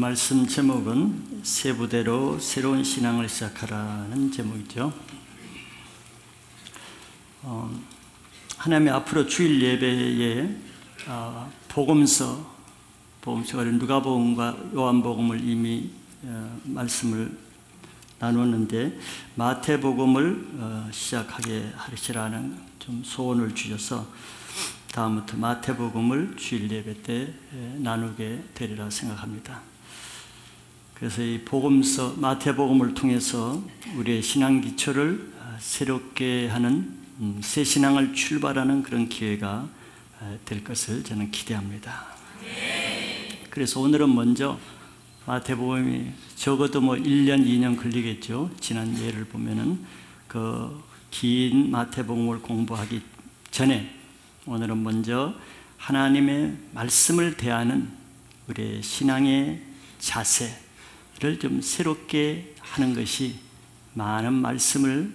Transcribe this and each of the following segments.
말씀 제목은 세부대로 새로운 신앙을 시작하라는 제목이죠. 하나님이 앞으로 주일 예배에 복음서가 누가복음과 요한복음을 이미 말씀을 나눴는데 마태복음을 시작하게 하시라는 좀 소원을 주셔서 다음부터 마태복음을 주일 예배 때 나누게 되리라 생각합니다. 그래서 이 복음서 마태복음을 통해서 우리의 신앙 기초를 새롭게 하는 새 신앙을 출발하는 그런 기회가 될 것을 저는 기대합니다. 그래서 오늘은 먼저 마태복음이 적어도 1년, 2년 걸리겠죠. 지난 예를 보면은 그 긴 마태복음을 공부하기 전에 오늘은 먼저 하나님의 말씀을 대하는 우리의 신앙의 자세를 좀 새롭게 하는 것이 많은 말씀을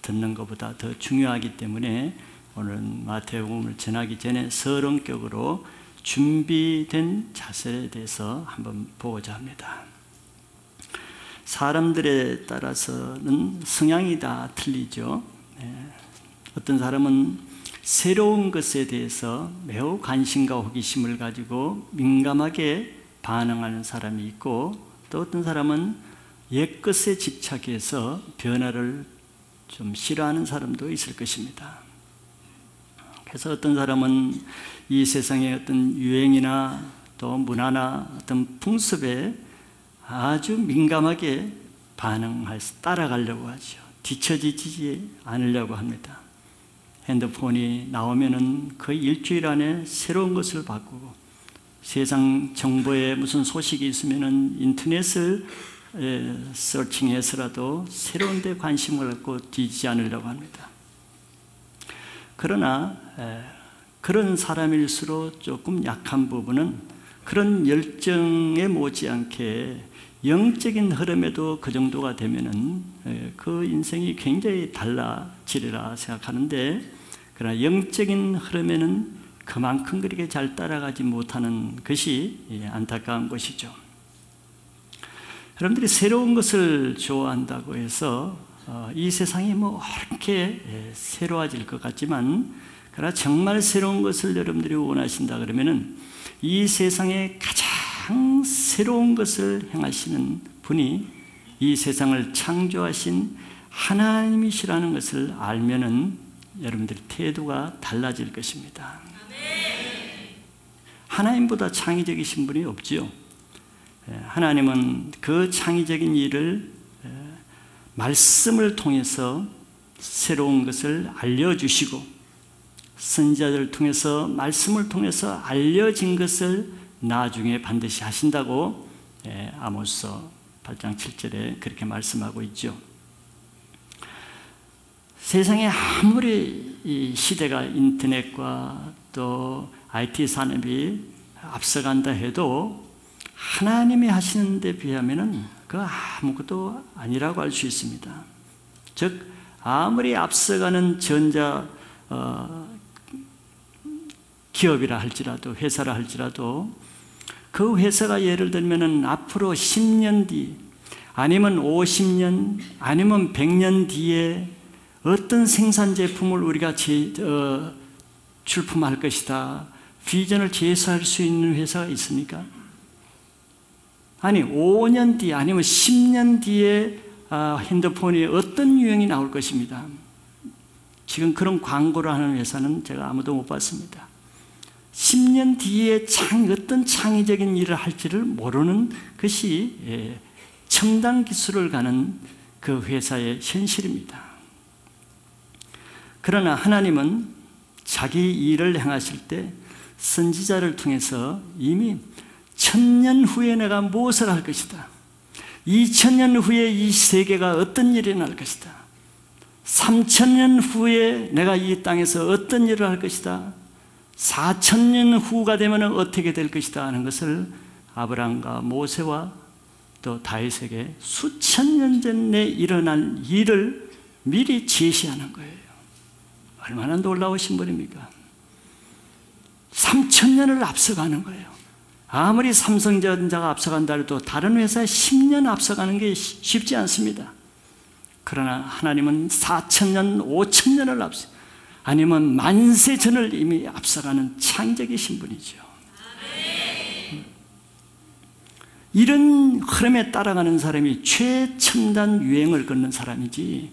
듣는 것보다 더 중요하기 때문에 오늘 마태복음을 전하기 전에 서론격으로 준비된 자세에 대해서 한번 보고자 합니다. 사람들에 따라서는 성향이 다 틀리죠. 어떤 사람은 새로운 것에 대해서 매우 관심과 호기심을 가지고 민감하게 반응하는 사람이 있고, 또 어떤 사람은 옛 것에 집착해서 변화를 좀 싫어하는 사람도 있을 것입니다. 그래서 어떤 사람은 이 세상의 어떤 유행이나 또 문화나 어떤 풍습에 아주 민감하게 반응해서 따라가려고 하죠. 뒤처지지 않으려고 합니다. 핸드폰이 나오면은 거의 일주일 안에 새로운 것을 바꾸고, 세상 정보에 무슨 소식이 있으면은 인터넷을 서칭해서라도 새로운 데 관심을 갖고 뒤지지 않으려고 합니다. 그러나 그런 사람일수록 조금 약한 부분은 그런 열정에 못지않게 영적인 흐름에도 그 정도가 되면은 그 인생이 굉장히 달라지리라 생각하는데, 그러나 영적인 흐름에는 그만큼 그렇게 잘 따라가지 못하는 것이 안타까운 것이죠. 여러분들이 새로운 것을 좋아한다고 해서 이 세상이 이렇게 새로워질 것 같지만, 그러나 정말 새로운 것을 여러분들이 원하신다 그러면은 이 세상에 가장 새로운 것을 행하시는 분이 이 세상을 창조하신 하나님이시라는 것을 알면은 여러분들의 태도가 달라질 것입니다. 하나님보다 창의적이신 분이 없지요. 하나님은 그 창의적인 일을 말씀을 통해서 새로운 것을 알려주시고, 선지자들을 통해서 말씀을 통해서 알려진 것을 나중에 반드시 하신다고 아모스 8장 7절에 그렇게 말씀하고 있죠. 세상에 아무리 이 시대가 인터넷과 또 IT 산업이 앞서간다 해도 하나님이 하시는 데 비하면은 그 아무것도 아니라고 할 수 있습니다. 즉 아무리 앞서가는 전자 기업이라 할지라도, 회사라 할지라도, 그 회사가 예를 들면은 앞으로 10년 뒤 아니면 50년 아니면 100년 뒤에 어떤 생산 제품을 우리가 출품할 것이다, 비전을 제시할 수 있는 회사가 있습니까? 아니 5년 뒤 아니면 10년 뒤에 핸드폰이 어떤 유행이 나올 것입니다. 지금 그런 광고를 하는 회사는 제가 아무도 못 봤습니다. 10년 뒤에 어떤 창의적인 일을 할지를 모르는 것이 첨단 기술을 가는 그 회사의 현실입니다. 그러나 하나님은 자기 일을 행하실 때 선지자를 통해서 이미 1000년 후에 내가 무엇을 할 것이다, 2000년 후에 이 세계가 어떤 일이 날 것이다, 3000년 후에 내가 이 땅에서 어떤 일을 할 것이다, 4000년 후가 되면 어떻게 될 것이다 하는 것을 아브라함과 모세와 또 다윗에게 수천 년 전에 일어난 일을 미리 제시하는 거예요. 얼마나 놀라우신 분입니까? 3000년을 앞서가는 거예요. 아무리 삼성전자가 앞서간다 해도 다른 회사에 10년 앞서가는 게 쉽지 않습니다. 그러나 하나님은 4,000년, 5,000년을 아니면 만세전을 이미 앞서가는 창조이신 분이죠. 이런 흐름에 따라가는 사람이 최첨단 유행을 걷는 사람이지,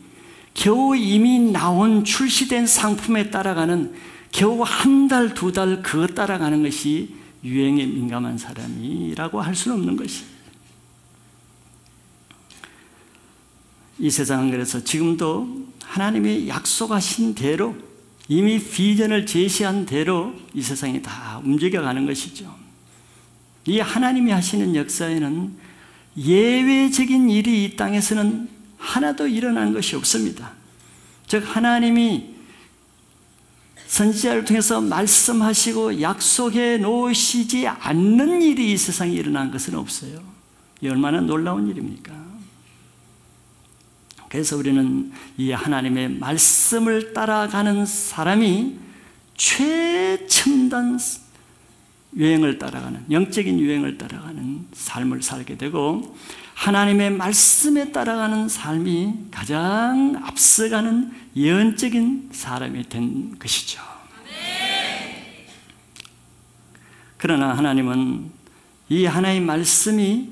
겨우 이미 나온 출시된 상품에 따라가는, 겨우 한 달, 두 달 그거 따라가는 것이 유행에 민감한 사람이라고 할 수는 없는 것이. 이 세상은 그래서 지금도 하나님이 약속하신 대로, 이미 비전을 제시한 대로 이 세상이 다 움직여가는 것이죠. 이 하나님이 하시는 역사에는 예외적인 일이 이 땅에서는 하나도 일어난 것이 없습니다. 즉 하나님이 선지자를 통해서 말씀하시고 약속해 놓으시지 않는 일이 이 세상에 일어난 것은 없어요. 이 얼마나 놀라운 일입니까? 그래서 우리는 이 하나님의 말씀을 따라가는 사람이 최첨단 유행을 따라가는, 영적인 유행을 따라가는 삶을 살게 되고, 하나님의 말씀에 따라가는 삶이 가장 앞서가는 예언적인 사람이 된 것이죠. 그러나 하나님은 이 하나의 말씀이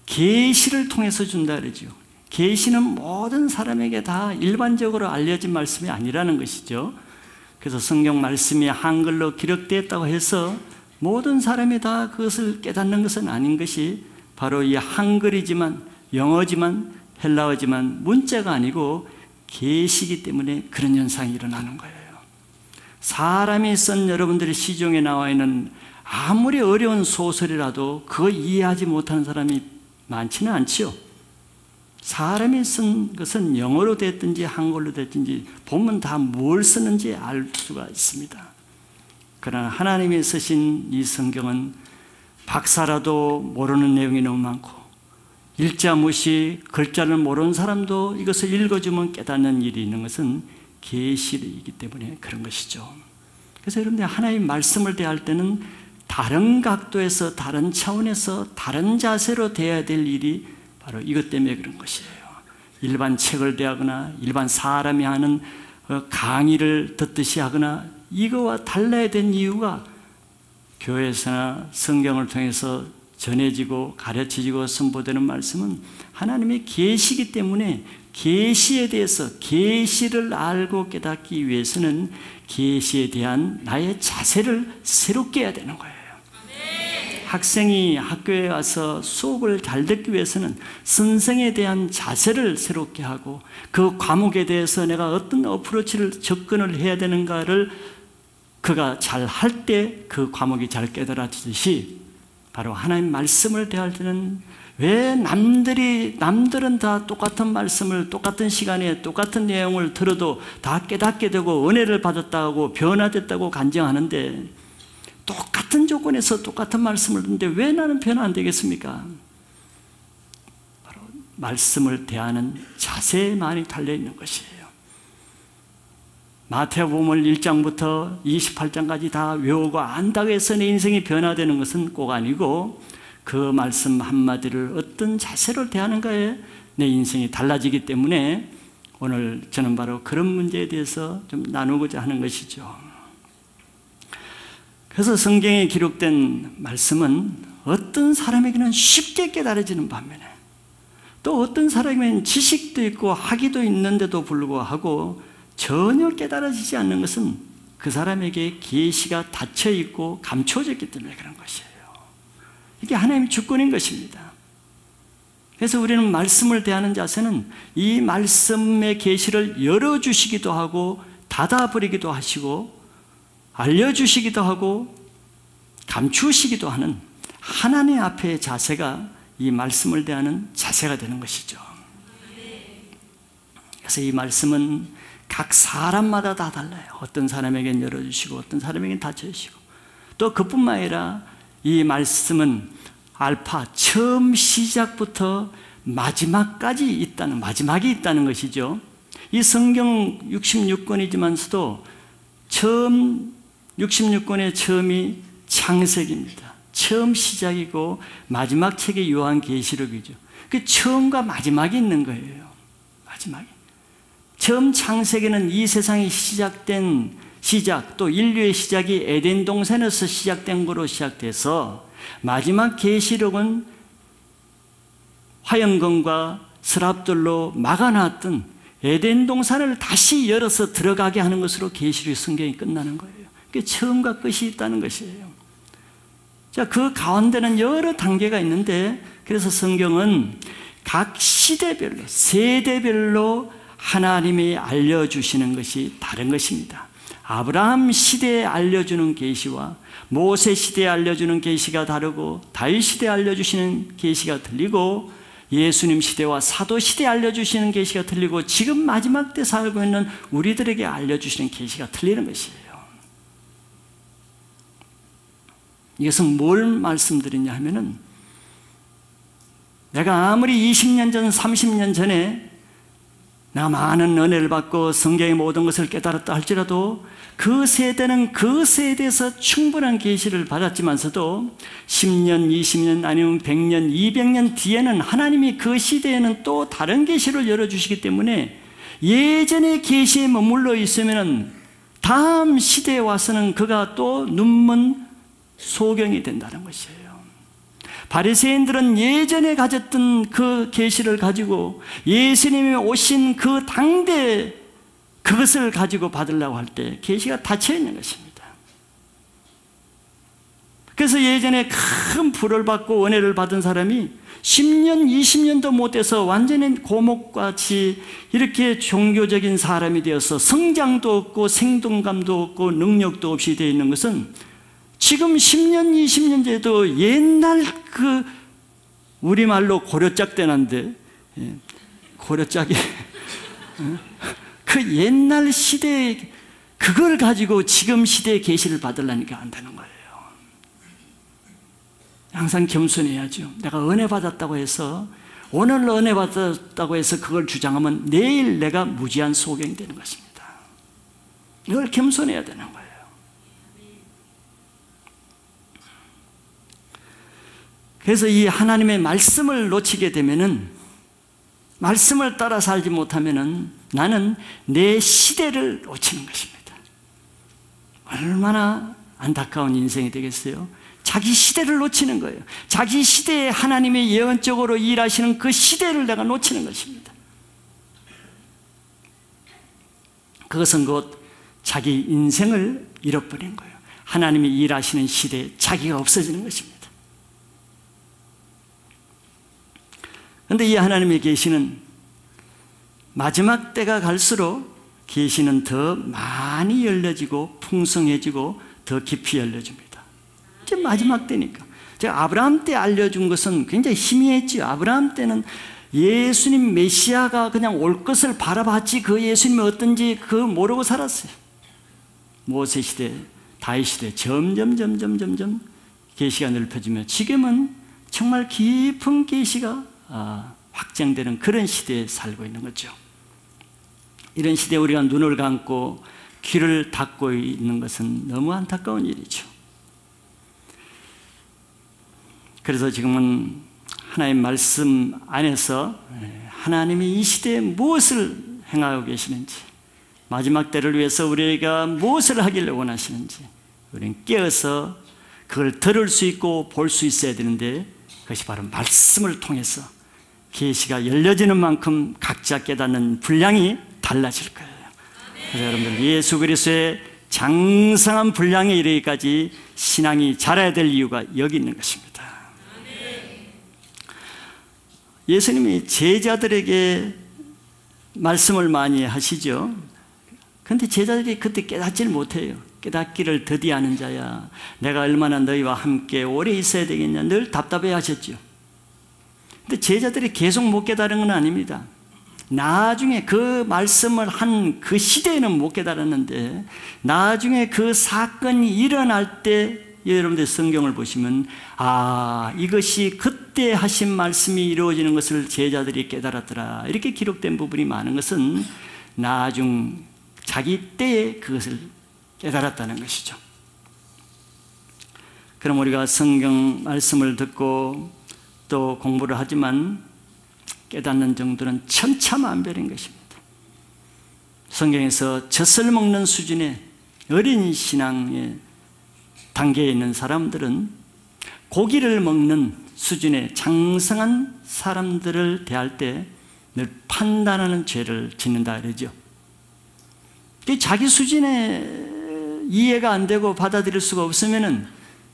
계시를 통해서 준다 그러죠. 계시는 모든 사람에게 다 일반적으로 알려진 말씀이 아니라는 것이죠. 그래서 성경 말씀이 한글로 기록되었다고 해서 모든 사람이 다 그것을 깨닫는 것은 아닌 것이 바로 이 한글이지만, 영어지만, 헬라어지만 문자가 아니고 계시이기 때문에 그런 현상이 일어나는 거예요. 사람이 쓴 여러분들의 시중에 나와 있는 아무리 어려운 소설이라도 그거 이해하지 못하는 사람이 많지는 않지요. 사람이 쓴 것은 영어로 됐든지 한글로 됐든지 보면 다 뭘 쓰는지 알 수가 있습니다. 그러나 하나님이 쓰신 이 성경은 박사라도 모르는 내용이 너무 많고, 일자 무시, 글자를 모르는 사람도 이것을 읽어주면 깨닫는 일이 있는 것은 계시이기 때문에 그런 것이죠. 그래서 여러분들 하나님의 말씀을 대할 때는 다른 각도에서, 다른 차원에서, 다른 자세로 대해야 될 일이 바로 이것 때문에 그런 것이에요. 일반 책을 대하거나 일반 사람이 하는 강의를 듣듯이 하거나 이거와 달라야 된 이유가 교회에서나 성경을 통해서 전해지고 가르쳐지고 선포되는 말씀은 하나님의 계시이기 때문에 계시에 대해서, 계시를 알고 깨닫기 위해서는 계시에 대한 나의 자세를 새롭게 해야 되는 거예요. 학생이 학교에 와서 수업을 잘 듣기 위해서는 선생에 대한 자세를 새롭게 하고, 그 과목에 대해서 내가 어떤 어프로치를 접근을 해야 되는가를 그가 잘 할 때 그 과목이 잘 깨달아지듯이, 바로 하나님 말씀을 대할 때는 왜 남들은 다 똑같은 말씀을 똑같은 시간에 똑같은 내용을 들어도 다 깨닫게 되고 은혜를 받았다고 변화됐다고 간증하는데, 똑같은 조건에서 똑같은 말씀을 듣는데 왜 나는 변화 안 되겠습니까? 바로 말씀을 대하는 자세에 많이 달려있는 것이에요. 마태복음 1장부터 28장까지 다 외우고 안다고 해서 내 인생이 변화되는 것은 꼭 아니고, 그 말씀 한마디를 어떤 자세로 대하는가에 내 인생이 달라지기 때문에 오늘 저는 바로 그런 문제에 대해서 좀 나누고자 하는 것이죠. 그래서 성경에 기록된 말씀은 어떤 사람에게는 쉽게 깨달아지는 반면에, 또 어떤 사람에게는 지식도 있고 학위도 있는데도 불구하고 전혀 깨달아지지 않는 것은 그 사람에게 계시가 닫혀 있고 감춰져 있기 때문에 그런 것이에요. 이게 하나님의 주권인 것입니다. 그래서 우리는 말씀을 대하는 자세는 이 말씀의 계시를 열어주시기도 하고 닫아버리기도 하시고 알려주시기도 하고 감추시기도 하는 하나님 앞의 자세가 이 말씀을 대하는 자세가 되는 것이죠. 그래서 이 말씀은 각 사람마다 다 달라요. 어떤 사람에게는 열어주시고 어떤 사람에게는 닫혀주시고, 또 그뿐만 아니라 이 말씀은 알파, 처음 시작부터 마지막까지 있다는, 마지막이 있다는 것이죠. 이 성경 66권이지만서도 처음 66권의 처음이 창세기입니다. 처음 시작이고 마지막 책이 요한계시록이죠. 그 처음과 마지막이 있는 거예요. 마지막이. 처음 창세기는 이 세상이 시작된 시작, 또 인류의 시작이 에덴 동산에서 시작된 거로 시작돼서 마지막 계시록은 화영검과 서랍들로 막아놨던 에덴 동산을 다시 열어서 들어가게 하는 것으로 계시록 성경이 끝나는 거예요. 그게 처음과 끝이 있다는 것이에요. 자, 그 가운데는 여러 단계가 있는데, 그래서 성경은 각 시대별로, 세대별로 하나님이 알려주시는 것이 다른 것입니다. 아브라함 시대에 알려주는 계시와 모세 시대에 알려주는 계시가 다르고, 다윗 시대에 알려주시는 계시가 틀리고, 예수님 시대와 사도 시대에 알려주시는 계시가 틀리고, 지금 마지막 때 살고 있는 우리들에게 알려주시는 계시가 틀리는 것이에요. 이것은 뭘 말씀드리냐 하면은, 내가 아무리 20년 전, 30년 전에 내가 많은 은혜를 받고 성경의 모든 것을 깨달았다 할지라도 그 세대는 그 세대에서 충분한 계시를 받았지만서도 10년, 20년 아니면 100년, 200년 뒤에는 하나님이 그 시대에는 또 다른 계시를 열어주시기 때문에 예전의 계시에 머물러 있으면 다음 시대에 와서는 그가 또 눈먼 소경이 된다는 것이에요. 바리새인들은 예전에 가졌던 그 계시를 가지고 예수님이 오신 그 당대 그것을 가지고 받으려고 할 때 계시가 닫혀 있는 것입니다. 그래서 예전에 큰 불을 받고 은혜를 받은 사람이 10년, 20년도 못 돼서 완전히 고목같이 이렇게 종교적인 사람이 되어서 성장도 없고 생동감도 없고 능력도 없이 되어 있는 것은 지금 10년, 20년 전에도 옛날 그 우리말로 고려짝대난데, 고려짝이 그 옛날 시대에 그걸 가지고 지금 시대의 계시를 받으려니까 안 되는 거예요. 항상 겸손해야죠. 내가 은혜 받았다고 해서, 오늘 은혜 받았다고 해서 그걸 주장하면 내일 내가 무지한 소경이 되는 것입니다. 이걸 겸손해야 되는 거예요. 그래서 이 하나님의 말씀을 놓치게 되면은, 말씀을 따라 살지 못하면은 나는 내 시대를 놓치는 것입니다. 얼마나 안타까운 인생이 되겠어요? 자기 시대를 놓치는 거예요. 자기 시대에 하나님의 예언적으로 일하시는 그 시대를 내가 놓치는 것입니다. 그것은 곧 자기 인생을 잃어버린 거예요. 하나님이 일하시는 시대에 자기가 없어지는 것입니다. 그런데 이 하나님의 계시는 마지막 때가 갈수록 계시는 더 많이 열려지고 풍성해지고 더 깊이 열려집니다. 이제 마지막 때니까. 제가 아브라함 때 알려준 것은 굉장히 희미했죠. 아브라함 때는 예수님 메시아가 그냥 올 것을 바라봤지 그 예수님이 어떤지 그거 모르고 살았어요. 모세 시대, 다윗 시대 점점 계시가 넓혀지며 지금은 정말 깊은 계시가 확장되는 그런 시대에 살고 있는 거죠. 이런 시대에 우리가 눈을 감고 귀를 닫고 있는 것은 너무 안타까운 일이죠. 그래서 지금은 하나님 말씀 안에서 하나님이 이 시대에 무엇을 행하고 계시는지, 마지막 때를 위해서 우리가 무엇을 하기를 원하시는지 우리는 깨어서 그걸 들을 수 있고 볼 수 있어야 되는데, 그것이 바로 말씀을 통해서 계시가 열려지는 만큼 각자 깨닫는 분량이 달라질 거예요. 그래서 여러분들 예수 그리스도의 장성한 분량에 이르기까지 신앙이 자라야 될 이유가 여기 있는 것입니다. 예수님이 제자들에게 말씀을 많이 하시죠. 그런데 제자들이 그때 깨닫지를 못해요. 깨닫기를 더디하는 자야, 내가 얼마나 너희와 함께 오래 있어야 되겠냐, 늘 답답해 하셨죠. 근데 제자들이 계속 못 깨달은 건 아닙니다. 나중에 그 말씀을 한 그 시대에는 못 깨달았는데, 나중에 그 사건이 일어날 때 여러분들 성경을 보시면 이것이 그때 하신 말씀이 이루어지는 것을 제자들이 깨달았더라, 이렇게 기록된 부분이 많은 것은 나중 자기 때에 그것을 깨달았다는 것이죠. 그럼 우리가 성경 말씀을 듣고 또 공부를 하지만 깨닫는 정도는 천차만별인 것입니다. 성경에서 젖을 먹는 수준의 어린 신앙의 단계에 있는 사람들은 고기를 먹는 수준의 장성한 사람들을 대할 때 늘 판단하는 죄를 짓는다 그러죠. 자기 수준에 이해가 안 되고 받아들일 수가 없으면은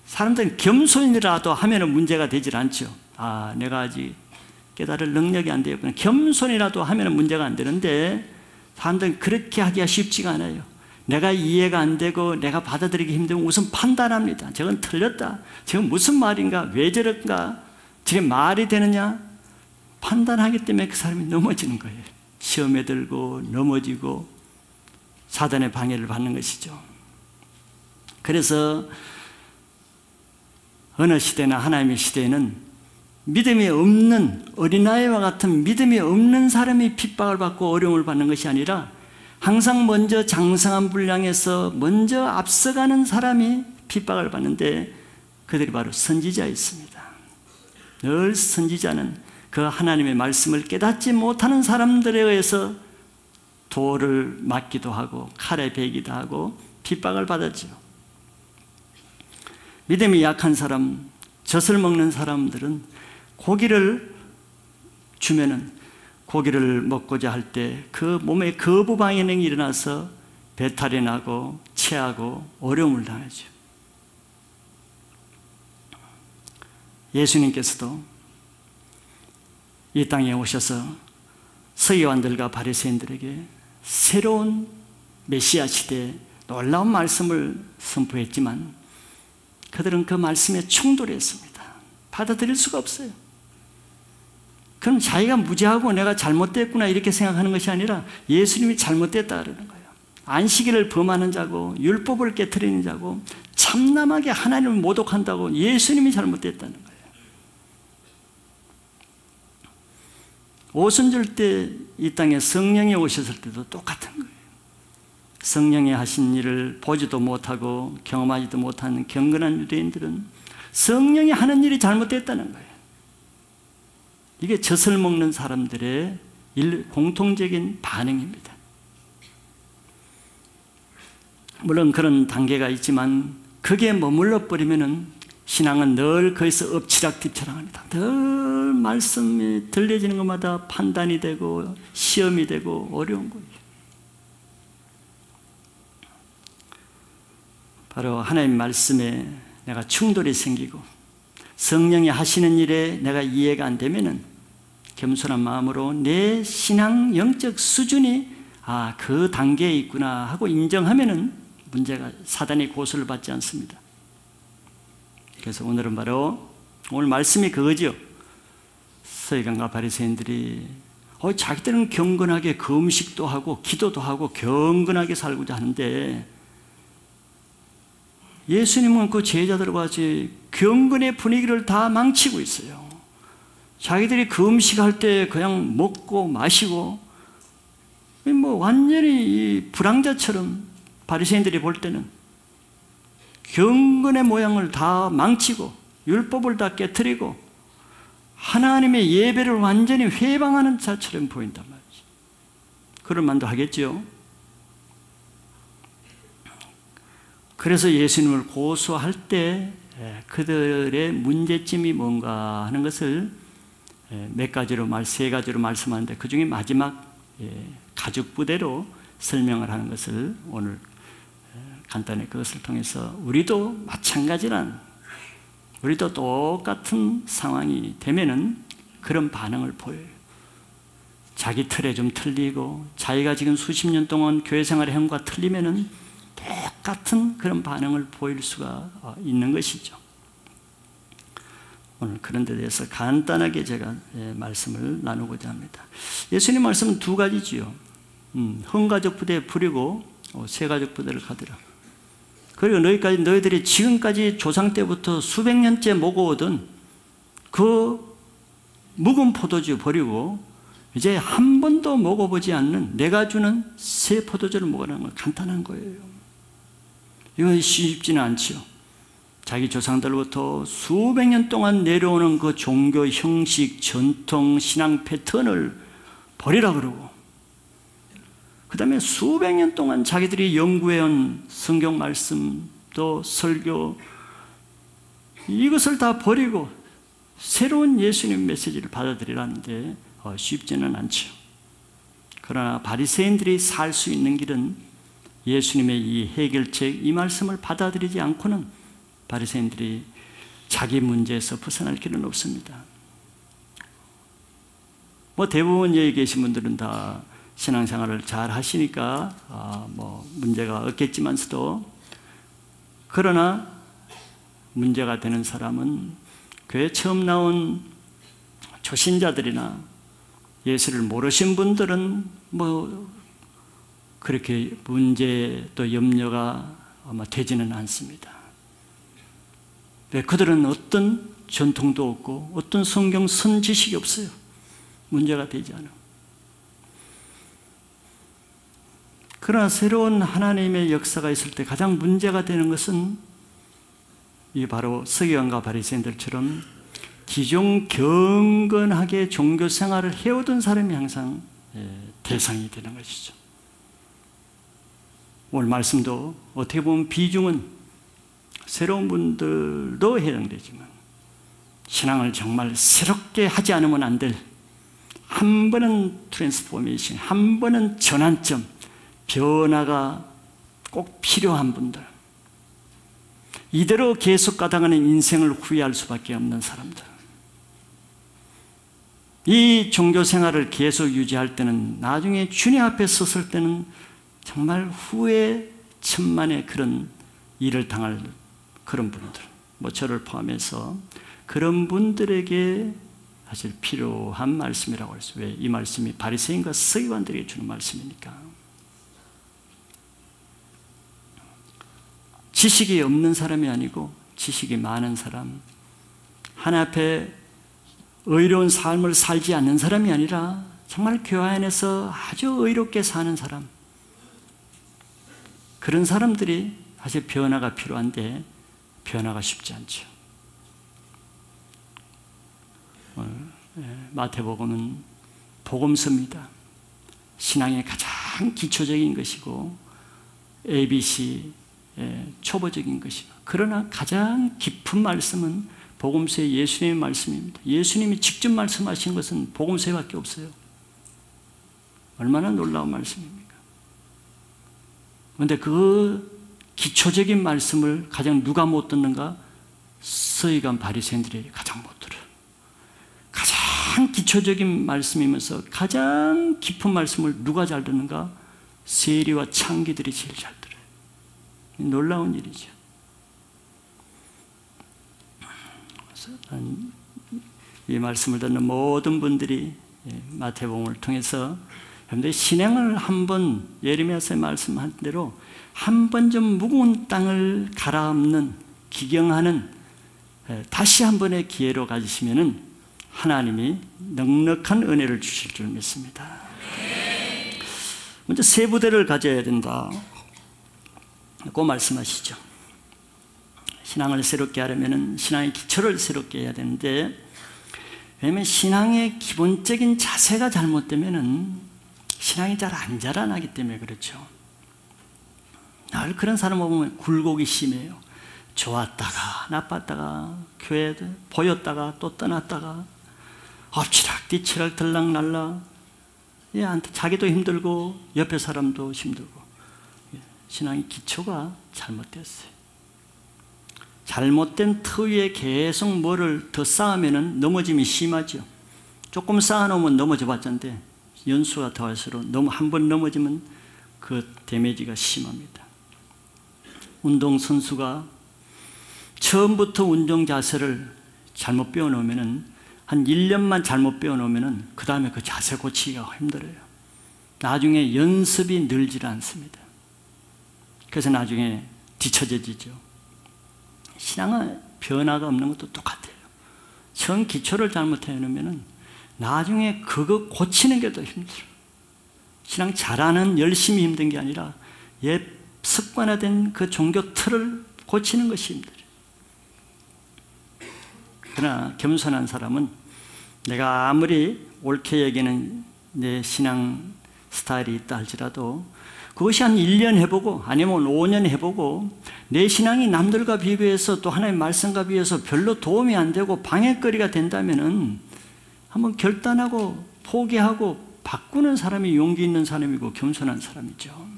사람들은 겸손이라도 하면은 문제가 되질 않죠. 내가 아직 깨달을 능력이 안 되었구나. 겸손이라도 하면은 문제가 안 되는데 사람들은 그렇게 하기가 쉽지가 않아요. 내가 이해가 안 되고 내가 받아들이기 힘들면 우선 판단합니다. 저건 틀렸다. 저건 무슨 말인가? 왜 저런가? 저게 말이 되느냐? 판단하기 때문에 그 사람이 넘어지는 거예요. 시험에 들고 넘어지고 사단의 방해를 받는 것이죠. 그래서 어느 시대나 하나님의 시대에는 믿음이 없는 어린아이와 같은 믿음이 없는 사람이 핍박을 받고 어려움을 받는 것이 아니라 항상 먼저 장성한 분량에서 먼저 앞서가는 사람이 핍박을 받는데 그들이 바로 선지자였습니다. 늘 선지자는 그 하나님의 말씀을 깨닫지 못하는 사람들에 의해서 돌을 맞기도 하고 칼에 베기도 하고 핍박을 받았죠. 믿음이 약한 사람, 젖을 먹는 사람들은 고기를 주면은 고기를 먹고자 할 때 그 몸에 거부 반응이 일어나서 배탈이 나고 체하고 어려움을 당하죠. 예수님께서도 이 땅에 오셔서 서기관들과 바리새인들에게 새로운 메시아 시대에 놀라운 말씀을 선포했지만 그들은 그 말씀에 충돌했습니다. 받아들일 수가 없어요. 그럼 자기가 무지하고 내가 잘못됐구나 이렇게 생각하는 것이 아니라 예수님이 잘못됐다 그러는 거예요. 안식일을 범하는 자고 율법을 깨트리는 자고 참남하게 하나님을 모독한다고 예수님이 잘못됐다는 거예요. 오순절 때 이 땅에 성령이 오셨을 때도 똑같은 거예요. 성령이 하신 일을 보지도 못하고 경험하지도 못하는 경건한 유대인들은 성령이 하는 일이 잘못됐다는 거예요. 이게 젖을 먹는 사람들의 공통적인 반응입니다. 물론 그런 단계가 있지만 그게 머물러 버리면은 신앙은 늘 거기서 엎치락뒤치락합니다. 늘 말씀이 들려지는 것마다 판단이 되고 시험이 되고 어려운 거예요. 바로 하나님 말씀에 내가 충돌이 생기고 성령이 하시는 일에 내가 이해가 안 되면은 겸손한 마음으로 내 신앙 영적 수준이 그 단계에 있구나 하고 인정하면은 문제가 사단의 고소를 받지 않습니다. 그래서 오늘은 바로 오늘 말씀이 그거죠. 서기관과 바리새인들이 자기들은 경건하게 금식도 하고 기도도 하고 경건하게 살고자 하는데 예수님은 그 제자들과 같이 경건의 분위기를 다 망치고 있어요. 자기들이 금식할 때 그냥 먹고 마시고 완전히 불황자처럼 바리새인들이 볼 때는 경건의 모양을 다 망치고 율법을 다 깨트리고 하나님의 예배를 완전히 회방하는 자처럼 보인단 말이죠. 그럴 만도 하겠죠. 그래서 예수님을 고소할 때 그들의 문제점이 뭔가 하는 것을 세 가지로 말씀하는데 그 중에 마지막 가죽 부대로 설명을 하는 것을 오늘 간단히 그것을 통해서 우리도 마찬가지란 우리도 똑같은 상황이 되면은 그런 반응을 보여요. 자기 틀에 좀 틀리고 자기가 지금 수십 년 동안 교회 생활의 행과 틀리면은 똑같은 그런 반응을 보일 수가 있는 것이죠. 오늘 그런 데 대해서 간단하게 제가 말씀을 나누고자 합니다. 예수님 말씀은 두 가지지요. 흥가족 부대에 부리고 새가족 부대를 가더라. 그리고 너희들이 지금까지 조상 때부터 수백 년째 먹어오던 그 묵은 포도주 버리고 이제 한 번도 먹어보지 않는 내가 주는 새 포도주를 먹으라는 건 간단한 거예요. 이건 쉽지는 않죠. 자기 조상들로부터 수백 년 동안 내려오는 그 종교 형식, 전통, 신앙 패턴을 버리라 그러고, 그 다음에 수백 년 동안 자기들이 연구해온 성경 말씀, 또 설교, 이것을 다 버리고 새로운 예수님 메시지를 받아들이라는데 쉽지는 않죠. 그러나 바리새인들이 살 수 있는 길은 예수님의 이 해결책, 이 말씀을 받아들이지 않고는 바리새인들이 자기 문제에서 벗어날 길은 없습니다. 대부분 여기 계신 분들은 다 신앙생활을 잘 하시니까 문제가 없겠지만서도, 그러나 문제가 되는 사람은 교회 처음 나온 초신자들이나 예수를 모르신 분들은 그렇게 문제 또 염려가 아마 되지는 않습니다. 왜? 그들은 어떤 전통도 없고 어떤 성경 선 지식이 없어요. 문제가 되지 않아. 그러나 새로운 하나님의 역사가 있을 때 가장 문제가 되는 것은 이 바로 서기관과 바리새인들처럼 기존 경건하게 종교 생활을 해오던 사람이 항상 대상이 되는 것이죠. 오늘 말씀도 어떻게 보면 비중은 새로운 분들도 해당되지만, 신앙을 정말 새롭게 하지 않으면 안 될, 한 번은 트랜스포메이션, 한 번은 전환점, 변화가 꼭 필요한 분들, 이대로 계속 가다가는 인생을 후회할 수밖에 없는 사람들, 이 종교 생활을 계속 유지할 때는 나중에 주님 앞에 섰을 때는 정말 후회 천만의 그런 일을 당할 그런 분들, 저를 포함해서 그런 분들에게 사실 필요한 말씀이라고 했어요. 왜? 이 말씀이 바리새인과 서기관들에게 주는 말씀이니까. 지식이 없는 사람이 아니고 지식이 많은 사람, 하나님 앞에 의로운 삶을 살지 않는 사람이 아니라 정말 교회 안에서 아주 의롭게 사는 사람, 그런 사람들이 사실 변화가 필요한데 변화가 쉽지 않죠. 마태복음은 복음서입니다. 신앙의 가장 기초적인 것이고 ABC 초보적인 것이고, 그러나 가장 깊은 말씀은 복음서의 예수님의 말씀입니다. 예수님이 직접 말씀하신 것은 복음서에밖에 없어요. 얼마나 놀라운 말씀입니까? 그런데 그 기초적인 말씀을 가장 누가 못 듣는가? 서기관 바리새인들이 가장 못 들어요. 가장 기초적인 말씀이면서 가장 깊은 말씀을 누가 잘 듣는가? 세리와 창기들이 제일 잘 들어요. 놀라운 일이죠. 그래서 이 말씀을 듣는 모든 분들이 마태복음을 통해서 여러분들 신앙을 한번, 예레미야서의 말씀한 대로 한 번 좀 무거운 땅을 갈아엎는, 기경하는 다시 한 번의 기회로 가지시면은 하나님이 넉넉한 은혜를 주실 줄 믿습니다. 먼저 세 부대를 가져야 된다 고 말씀하시죠. 신앙을 새롭게 하려면 신앙의 기초를 새롭게 해야 되는데, 왜냐하면 신앙의 기본적인 자세가 잘못되면 신앙이 잘 안 자라나기 때문에 그렇죠. 늘 그런 사람을 보면 굴곡이 심해요. 좋았다가 나빴다가, 교회 보였다가 또 떠났다가, 엎치락 뒤치락 들락날락, 자기도 힘들고 옆에 사람도 힘들고. 신앙의 기초가 잘못됐어요. 잘못된 터 위에 계속 뭐를 더 쌓으면 넘어짐이 심하죠. 조금 쌓아놓으면 넘어져 봤자인데 연수가 더할수록 너무 한 번 넘어지면 그 데미지가 심합니다. 운동선수가 처음부터 운동 자세를 잘못 배워놓으면, 한 1년만 잘못 배워놓으면 그 다음에 그 자세 고치기가 힘들어요. 나중에 연습이 늘질 않습니다. 그래서 나중에 뒤처져지죠. 신앙은 변화가 없는 것도 똑같아요. 처음 기초를 잘못해 놓으면 나중에 그거 고치는 게 더 힘들어요. 신앙 잘하는 열심히 힘든 게 아니라 옛 습관화된 그 종교 틀을 고치는 것이 힘들어요. 그러나 겸손한 사람은 내가 아무리 옳게 여기는 내 신앙 스타일이 있다 할지라도 그것이 한 1년 해보고 아니면 5년 해보고 내 신앙이 남들과 비교해서 또 하나님의 말씀과 비교해서 별로 도움이 안 되고 방해거리가 된다면은 한번 결단하고 포기하고 바꾸는 사람이 용기 있는 사람이고 겸손한 사람이죠.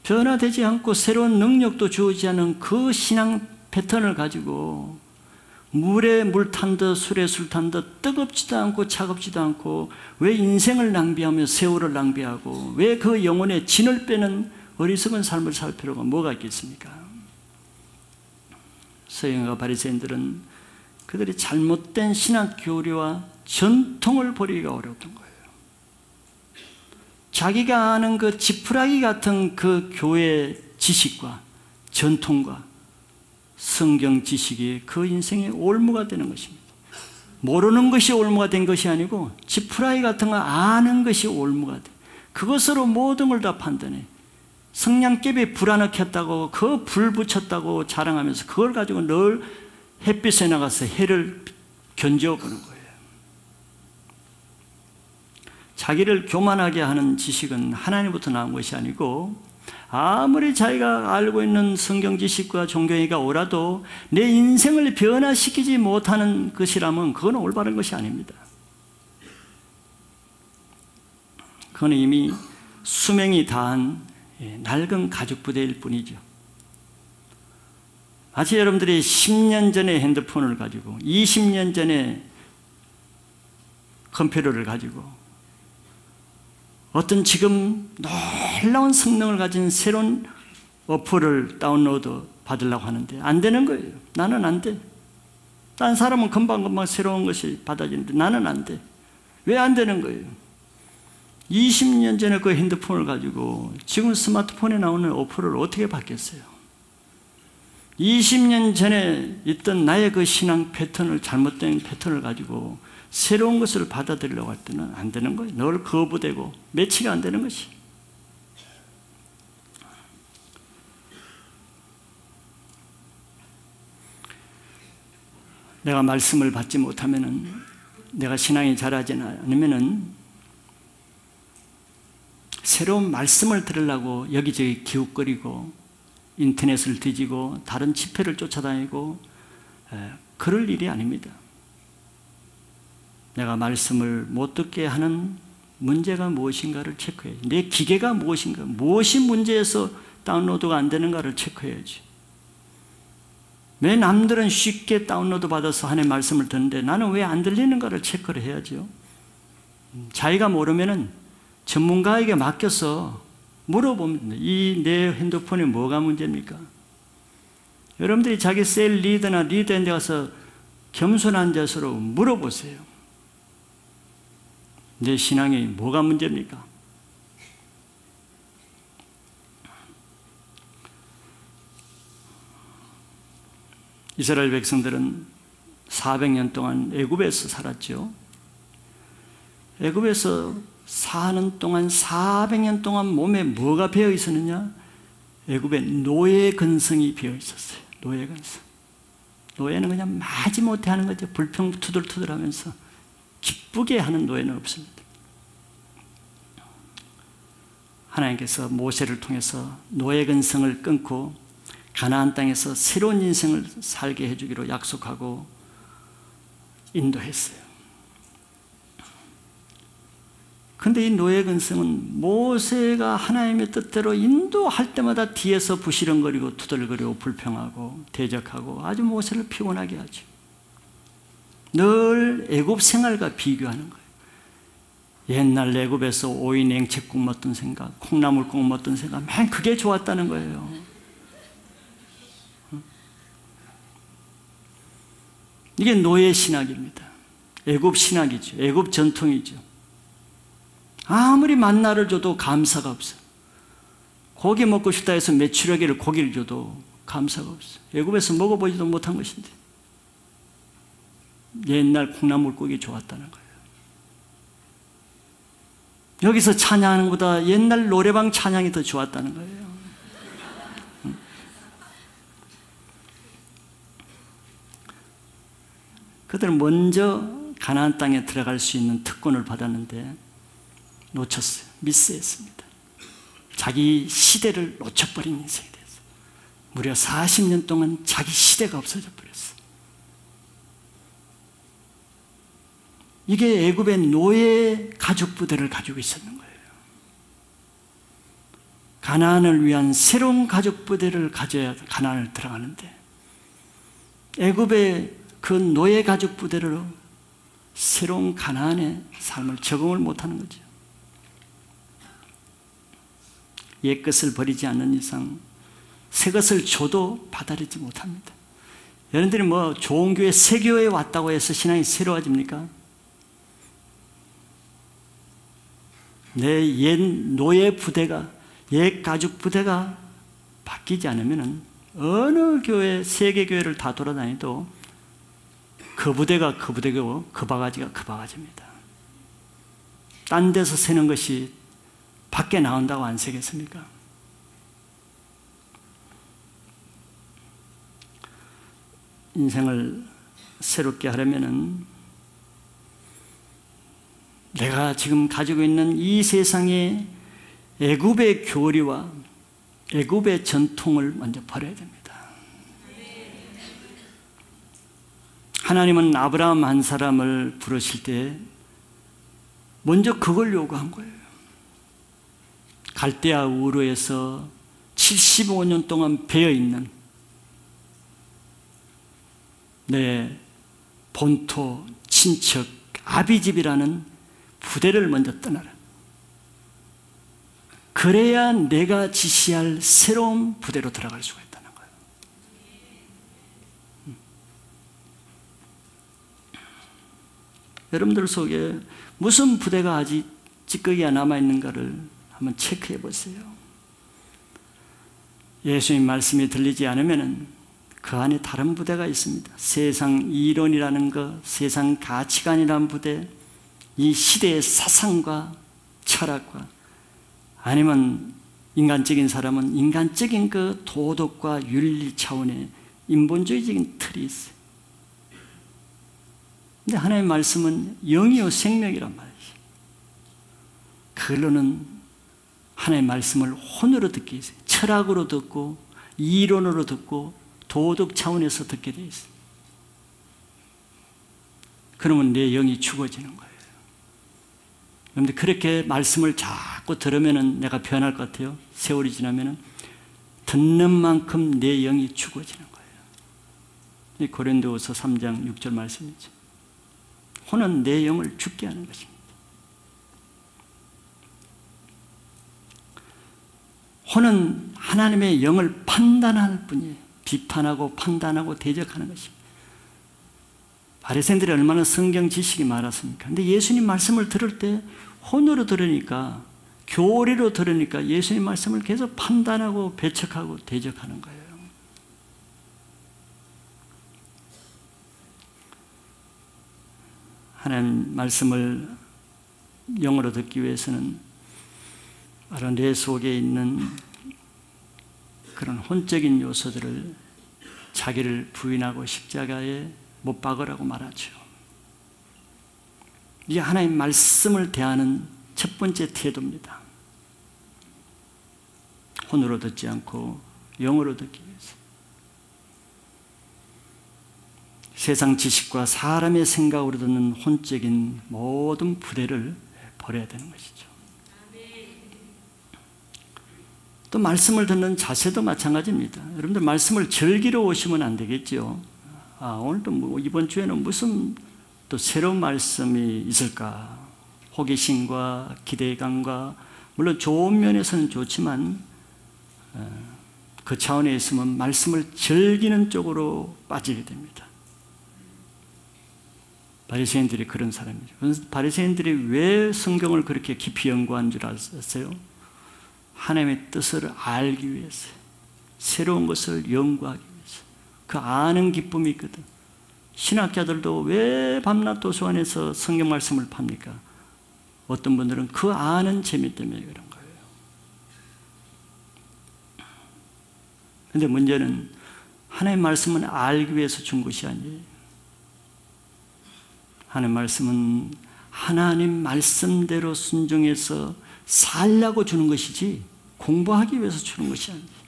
변화되지 않고 새로운 능력도 주어지지 않은 그 신앙 패턴을 가지고 물에 물 탄 듯 술에 술 탄 듯 뜨겁지도 않고 차갑지도 않고 왜 인생을 낭비하며 세월을 낭비하고 왜 그 영혼의 진을 빼는 어리석은 삶을 살 필요가 뭐가 있겠습니까? 서기관과 바리새인들은 그들이 잘못된 신학 교리와 전통을 버리기가 어려웠던 거예요. 자기가 아는 그 지푸라기 같은 그 교회 지식과 전통과 성경 지식이 그 인생의 올무가 되는 것입니다. 모르는 것이 올무가 된 것이 아니고 지푸라기 같은 거 아는 것이 올무가 돼. 그것으로 모든 걸 다 판단해. 성냥개비에 불 하나 켰다고 그 불 붙였다고 자랑하면서 그걸 가지고 늘 햇빛에 나가서 해를 견뎌보는 거예요. 자기를 교만하게 하는 지식은 하나님부터 나온 것이 아니고 아무리 자기가 알고 있는 성경 지식과 종교가 오라도 내 인생을 변화시키지 못하는 것이라면 그건 올바른 것이 아닙니다. 그건 이미 수명이 다한 낡은 가죽 부대일 뿐이죠. 마치 여러분들이 10년 전에 핸드폰을 가지고 20년 전에 컴퓨터를 가지고 어떤 지금 놀라운 성능을 가진 새로운 어플을 다운로드 받으려고 하는데 안 되는 거예요. 나는 안 돼. 딴 사람은 금방금방 새로운 것이 받아지는데 나는 안 돼. 왜 안 되는 거예요? 20년 전에 그 핸드폰을 가지고 지금 스마트폰에 나오는 어플을 어떻게 받겠어요? 20년 전에 있던 나의 그 신앙 패턴을 잘못된 패턴을 가지고 새로운 것을 받아들이려고 할 때는 안 되는 거예요. 늘 거부되고 매치가 안 되는 것이. 내가 말씀을 받지 못하면은 내가 신앙이 자라지 않으면은 새로운 말씀을 들으려고 여기저기 기웃거리고 인터넷을 뒤지고 다른 집회를 쫓아다니고 그럴 일이 아닙니다. 내가 말씀을 못 듣게 하는 문제가 무엇인가를 체크해야지. 내 기계가 무엇인가, 무엇이 문제에서 다운로드가 안 되는가를 체크해야지. 왜 남들은 쉽게 다운로드 받아서 하나님의 말씀을 듣는데 나는 왜 안 들리는가를 체크를 해야죠. 자기가 모르면은 전문가에게 맡겨서 물어봅니다. 이 내 핸드폰에 뭐가 문제입니까? 여러분들이 자기 셀 리더나 리더에 가서 겸손한 자세로 물어보세요. 내 신앙이 뭐가 문제입니까? 이스라엘 백성들은 400년 동안 애굽에서 살았죠. 애굽에서 사는 동안 400년 동안 몸에 뭐가 배어 있었느냐? 애굽에 노예 근성이 배어 있었어요. 노예 근성. 노예는 그냥 마지못해 하는 거죠. 불평 투덜투덜 하면서 기쁘게 하는 노예는 없습니다. 하나님께서 모세를 통해서 노예 근성을 끊고 가나안 땅에서 새로운 인생을 살게 해주기로 약속하고 인도했어요. 그런데 이 노예 근성은 모세가 하나님의 뜻대로 인도할 때마다 뒤에서 부시렁거리고 투덜거리고 불평하고 대적하고 아주 모세를 피곤하게 하죠. 늘 애굽 생활과 비교하는 거예요. 옛날 애굽에서 오이 냉채국 먹던 생각, 콩나물국 먹던 생각, 맨 그게 좋았다는 거예요. 이게 노예 신학입니다. 애굽 신학이죠. 애굽 전통이죠. 아무리 만나를 줘도 감사가 없어요. 고기 먹고 싶다 해서 메추라기를 고기를 줘도 감사가 없어요. 애굽에서 먹어보지도 못한 것인데 옛날 콩나물국이 좋았다는 거예요. 여기서 찬양하는 것보다 옛날 노래방 찬양이 더 좋았다는 거예요. 그들은 먼저 가나안 땅에 들어갈 수 있는 특권을 받았는데 놓쳤어요. 미스했습니다. 자기 시대를 놓쳐버린 인생이 됐어요. 무려 40년 동안 자기 시대가 없어져 버렸어요. 이게 애굽의 노예 가죽 부대를 가지고 있었는 거예요. 가나안을 위한 새로운 가죽 부대를 가져야 가나안을 들어가는데 애굽의 그 노예 가죽 부대로 새로운 가나안의 삶을 적응을 못하는 거죠. 옛 것을 버리지 않는 이상 새 것을 줘도 받아들이지 못합니다. 여러분들이 뭐 좋은 교회, 새 교회에 왔다고 해서 신앙이 새로워집니까? 내 옛 노예 부대가, 옛 가죽 부대가 바뀌지 않으면 어느 교회, 세계 교회를 다 돌아다니도 그 부대가 그 부대고 그 바가지가 그 바가지입니다. 딴 데서 새는 것이 밖에 나온다고 안 새겠습니까? 인생을 새롭게 하려면은 내가 지금 가지고 있는 이 세상의 애굽의 교리와 애굽의 전통을 먼저 버려야 됩니다. 하나님은 아브라함 한 사람을 부르실 때 먼저 그걸 요구한 거예요. 갈대아 우르에서 75년 동안 배어있는 내 본토, 친척, 아비집이라는 부대를 먼저 떠나라. 그래야 내가 지시할 새로운 부대로 들어갈 수가 있다는 거예요. 여러분들 속에 무슨 부대가 아직 찌꺼기가 남아있는가를 한번 체크해 보세요. 예수님 말씀이 들리지 않으면 그 안에 다른 부대가 있습니다. 세상 이론이라는 것, 세상 가치관이라는 부대, 이 시대의 사상과 철학과, 아니면 인간적인 사람은 인간적인 그 도덕과 윤리 차원의 인본주의적인 틀이 있어요. 근데 하나님의 말씀은 영이요 생명이란 말이죠. 그걸로는 하나님의 말씀을 혼으로 듣게 있어요. 철학으로 듣고 이론으로 듣고 도덕 차원에서 듣게 돼 있어요. 그러면 내 영이 죽어지는 거예요. 그런데 그렇게 말씀을 자꾸 들으면 내가 변할 것 같아요. 세월이 지나면 듣는 만큼 내 영이 죽어지는 거예요. 고린도후서 3장 6절 말씀이죠. 혼은 내 영을 죽게 하는 것입니다. 혼은 하나님의 영을 판단할 뿐이에요. 비판하고 판단하고 대적하는 것입니다. 바리새인들이 얼마나 성경 지식이 많았습니까? 근데 예수님 말씀을 들을 때 혼으로 들으니까, 교리로 들으니까 예수님 말씀을 계속 판단하고 배척하고 대적하는 거예요. 하나님 말씀을 영어로 듣기 위해서는 바로 내 속에 있는 그런 혼적인 요소들을 자기를 부인하고 십자가에 못 박으라고 말하죠. 이게 하나님 말씀을 대하는 첫 번째 태도입니다. 혼으로 듣지 않고 영으로 듣기 위해서. 세상 지식과 사람의 생각으로 듣는 혼적인 모든 부대를 버려야 되는 것이죠. 또 말씀을 듣는 자세도 마찬가지입니다. 여러분들 말씀을 즐기러 오시면 안 되겠죠. 오늘도 이번 주에는 무슨 또 새로운 말씀이 있을까? 호기심과 기대감과, 물론 좋은 면에서는 좋지만 그 차원에 있으면 말씀을 즐기는 쪽으로 빠지게 됩니다. 바리새인들이 그런 사람이죠. 바리새인들이 왜 성경을 그렇게 깊이 연구한 줄 아세요? 하나님의 뜻을 알기 위해서, 새로운 것을 연구하기 위해서. 그 아는 기쁨이 있거든. 신학자들도 왜 밤낮 도서관에서 성경 말씀을 팝니까? 어떤 분들은 그 아는 재미 때문에 그런 거예요. 그런데 문제는 하나님의 말씀은 알기 위해서 준 것이 아니에요. 하나님 말씀은 하나님 말씀대로 순종해서 살려고 주는 것이지 공부하기 위해서 주는 것이 아니에요.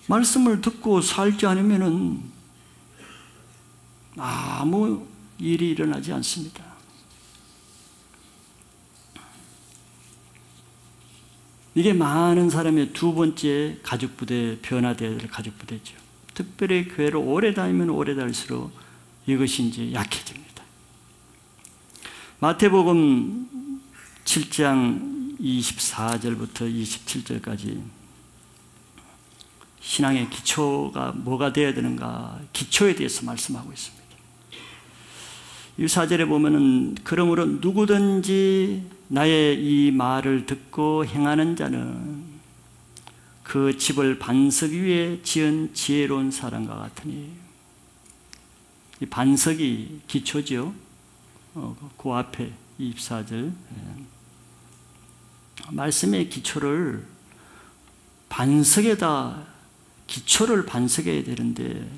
말씀을 듣고 살지 않으면은 아무 일이 일어나지 않습니다. 이게 많은 사람의 두 번째 가족부대, 변화되어야 될 가족부대죠. 특별히 교회를 오래 다니면 오래 다닐수록 이것이 이제 약해집니다. 마태복음 7장 24절부터 27절까지 신앙의 기초가 뭐가 되어야 되는가, 기초에 대해서 말씀하고 있습니다. 이 4절에 보면은 그러므로 누구든지 나의 이 말을 듣고 행하는 자는 그 집을 반석 위에 지은 지혜로운 사람과 같으니, 이 반석이 기초죠. 그 앞에 24절 말씀의 기초를 반석에다 기초를 반석해야 되는데,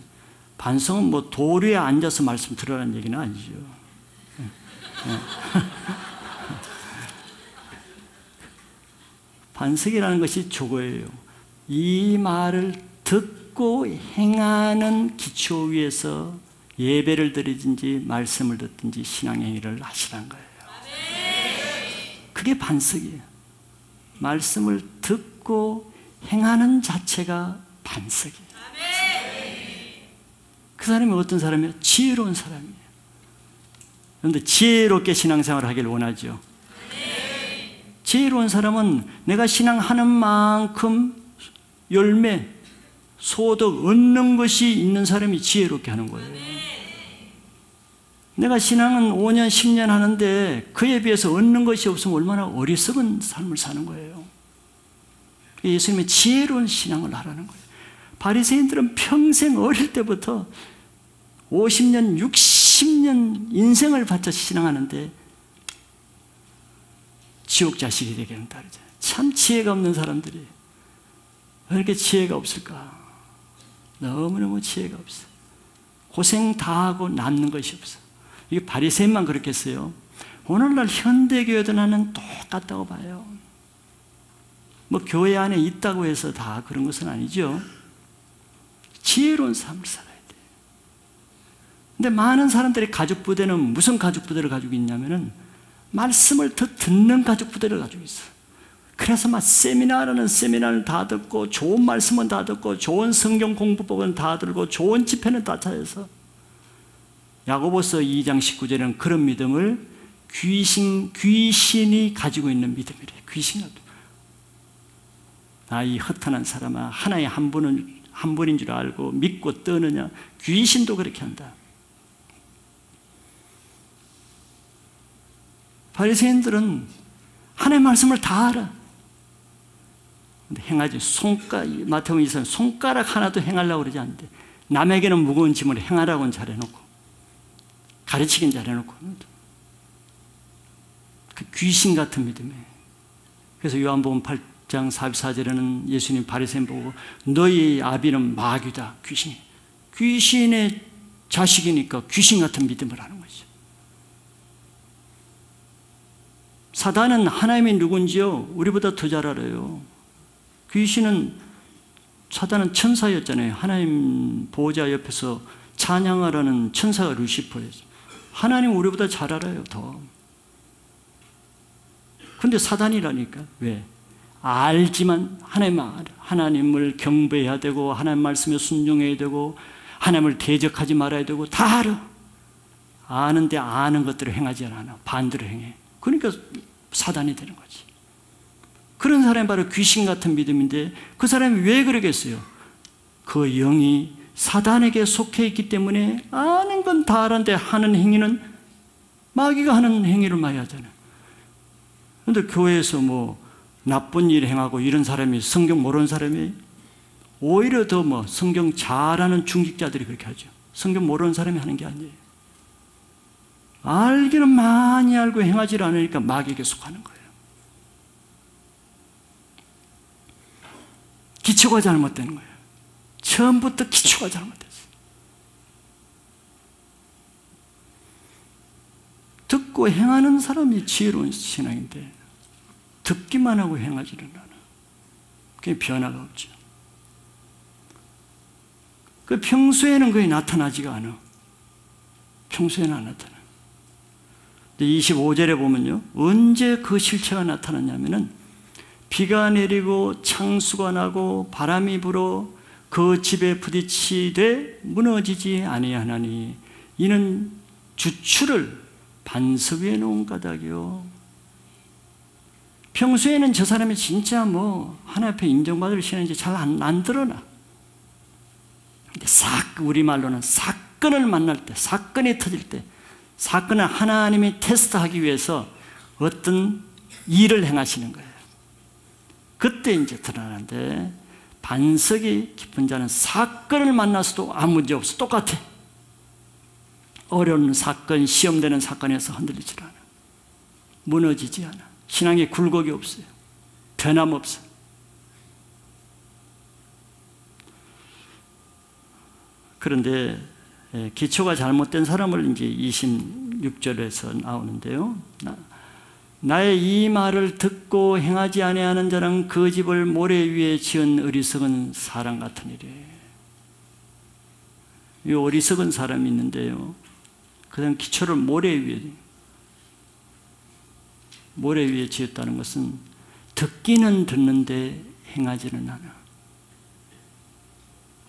반석은 뭐 돌 위에 앉아서 말씀 들으라는 얘기는 아니죠. 반석이라는 것이 저거예요. 이 말을 듣고 행하는 기초 위에서 예배를 드리든지 말씀을 듣든지 신앙행위를 하시라는 거예요. 그게 반석이에요. 말씀을 듣고 행하는 자체가 반석이에요. 그 사람이 어떤 사람이에요? 지혜로운 사람이에요. 그런데 지혜롭게 신앙생활을 하길 원하죠. 지혜로운 사람은 내가 신앙하는 만큼 열매, 소득, 얻는 것이 있는 사람이 지혜롭게 하는 거예요. 내가 신앙은 5년, 10년 하는데 그에 비해서 얻는 것이 없으면 얼마나 어리석은 삶을 사는 거예요. 예수님의 지혜로운 신앙을 하라는 거예요. 바리새인들은 평생 어릴 때부터 50년, 60년 인생을 바쳐 신앙하는데 지옥 자식이 되기는 다르죠. 참 지혜가 없는 사람들이 왜 이렇게 지혜가 없을까? 너무너무 지혜가 없어. 고생 다 하고 남는 것이 없어. 이게 바리새인만 그렇겠어요? 오늘날 현대교회도 나는 똑같다고 봐요. 뭐 교회 안에 있다고 해서 다 그런 것은 아니죠. 지혜로운 삶을 살아야 돼요. 근데 많은 사람들이 가족부대는 무슨 가족부대를 가지고 있냐면은 말씀을 더 듣는 가족부대를 가지고 있어요. 그래서 막 세미나라는 세미나를 다 듣고 좋은 말씀은 다 듣고 좋은 성경 공부법은 다 들고 좋은 집회는 다 찾아서 야고보서 2장 19절에는 그런 믿음을 귀신이 가지고 있는 믿음이래요. 귀신이. 이 허탄한 사람아, 하나의 한 분인 줄 알고 믿고 떠느냐? 귀신도 그렇게 한다. 바리새인들은 하나님의 말씀을 다 알아. 근데 행하지. 마태복음 2장은 손가락 하나도 행하려고 그러지 않는데, 남에게는 무거운 짐을 행하라고는 잘해놓고 가르치긴 잘해놓고 그 귀신 같은 믿음에. 그래서 요한복음 8장 44절에는 예수님 바리새인 보고 너희 아비는 마귀다. 귀신의 자식이니까 귀신 같은 믿음을 하는 거죠. 사단은 하나님이 누군지요 우리보다 더 잘 알아요. 사단은 천사였잖아요. 하나님 보호자 옆에서 찬양하라는 천사가 루시퍼였어요. 하나님 우리보다 잘 알아요. 더. 근데 사단이라니까. 왜? 알지만 하나님을 경배해야 되고 하나님 말씀에 순종해야 되고 하나님을 대적하지 말아야 되고 다 알아. 아는데 아는 것들을 행하지 않아. 반대로 행해. 그러니까 사단이 되는 거지. 그런 사람이 바로 귀신 같은 믿음인데, 그 사람이 왜 그러겠어요? 그 영이 사단에게 속해 있기 때문에 아는 건 다 알았는데 하는 행위는 마귀가 하는 행위를 많이 하잖아요. 그런데 교회에서 뭐 나쁜 일 행하고 이런 사람이, 성경 모르는 사람이 오히려 더 성경 잘하는 중직자들이 그렇게 하죠. 성경 모르는 사람이 하는 게 아니에요. 알기는 많이 알고 행하지 않으니까 마귀에게 속하는 거예요. 기초가 잘못된 거예요. 처음부터 기초가 잘못됐어요. 듣고 행하는 사람이 지혜로운 신앙인데 듣기만 하고 행하지는 않아. 그게 변화가 없죠. 그 평소에는 그게 나타나지가 않아. 평소에는 안 나타나. 25절에 보면요, 언제 그 실체가 나타났냐면은 비가 내리고 창수가 나고 바람이 불어 그 집에 부딪히되 무너지지 아니하나니 이는 주추를 반석 위에 놓은 까닭이요. 평소에는 저 사람이 진짜 하나님 앞에 인정받을 신앙인지 잘 안 드러나. 근데 우리말로는 사건을 만날 때, 사건이 터질 때, 사건을 하나님이 테스트하기 위해서 어떤 일을 행하시는 거예요. 그때 이제 드러나는데, 반석이 깊은 자는 사건을 만나서도 아무 문제 없어. 똑같아. 어려운 사건, 시험되는 사건에서 흔들리지 않아. 무너지지 않아. 신앙에 굴곡이 없어요. 변함없어요. 그런데 기초가 잘못된 사람을 이제 26절에서 나오는데요. 나의 이 말을 듣고 행하지 아니하는 자는 그 집을 모래 위에 지은 어리석은 사람 같으니래. 이 어리석은 사람이 있는데요. 그다음 기초를 모래 위에 지었다는 것은 듣기는 듣는데 행하지는 않아.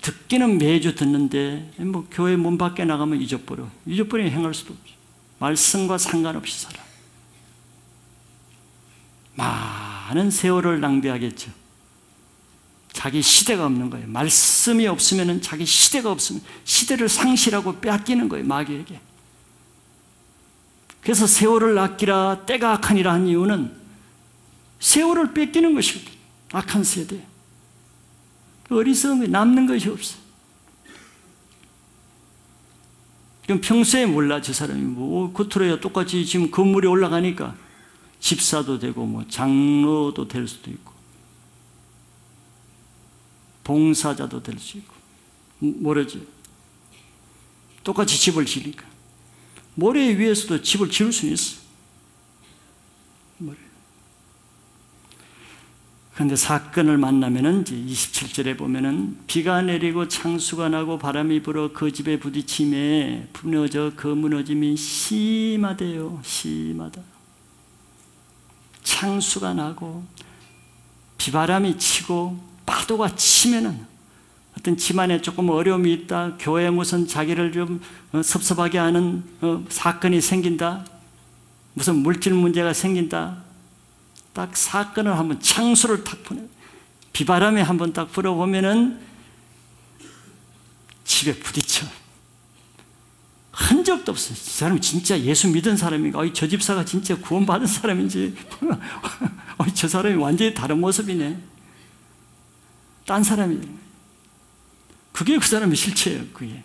듣기는 매주 듣는데 교회 문 밖에 나가면 잊어버리면 행할 수도 없죠. 말씀과 상관없이 살아. 많은 세월을 낭비하겠죠. 자기 시대가 없는 거예요. 말씀이 없으면 자기 시대가 없으면 시대를 상실하고 빼앗기는 거예요. 마귀에게. 그래서 세월을 아끼라 때가 악하니라 한 이유는 세월을 뺏기는 것이거든요. 악한 세대. 어리석은 게 남는 것이 없어. 그럼 평소에 몰라. 저 사람이 겉으로야 똑같이 지금 건물에 올라가니까 집사도 되고 장로도 될 수도 있고 봉사자도 될 수 있고 모르지. 똑같이 집을 지니까 모래 위에서도 집을 지을 수는 있어. 그런데 사건을 만나면은 이제 27절에 보면은 비가 내리고 창수가 나고 바람이 불어 그 집에 부딪힘에 그 무너짐이 심하대요. 심하다. 창수가 나고 비바람이 치고 파도가 치면은 어떤 집안에 조금 어려움이 있다. 교회에 무슨 자기를 좀 섭섭하게 하는 사건이 생긴다. 무슨 물질 문제가 생긴다. 딱 사건을 한번 창수를 탁 보내 비바람에 한번 딱 불어보면은 집에 부딪혀. 흔적도 없어요. 이 사람이 진짜 예수 믿은 사람인가? 저 집사가 진짜 구원받은 사람인지 저 사람이 완전히 다른 모습이네. 딴 사람이네. 그게 그 사람의 실체예요. 그게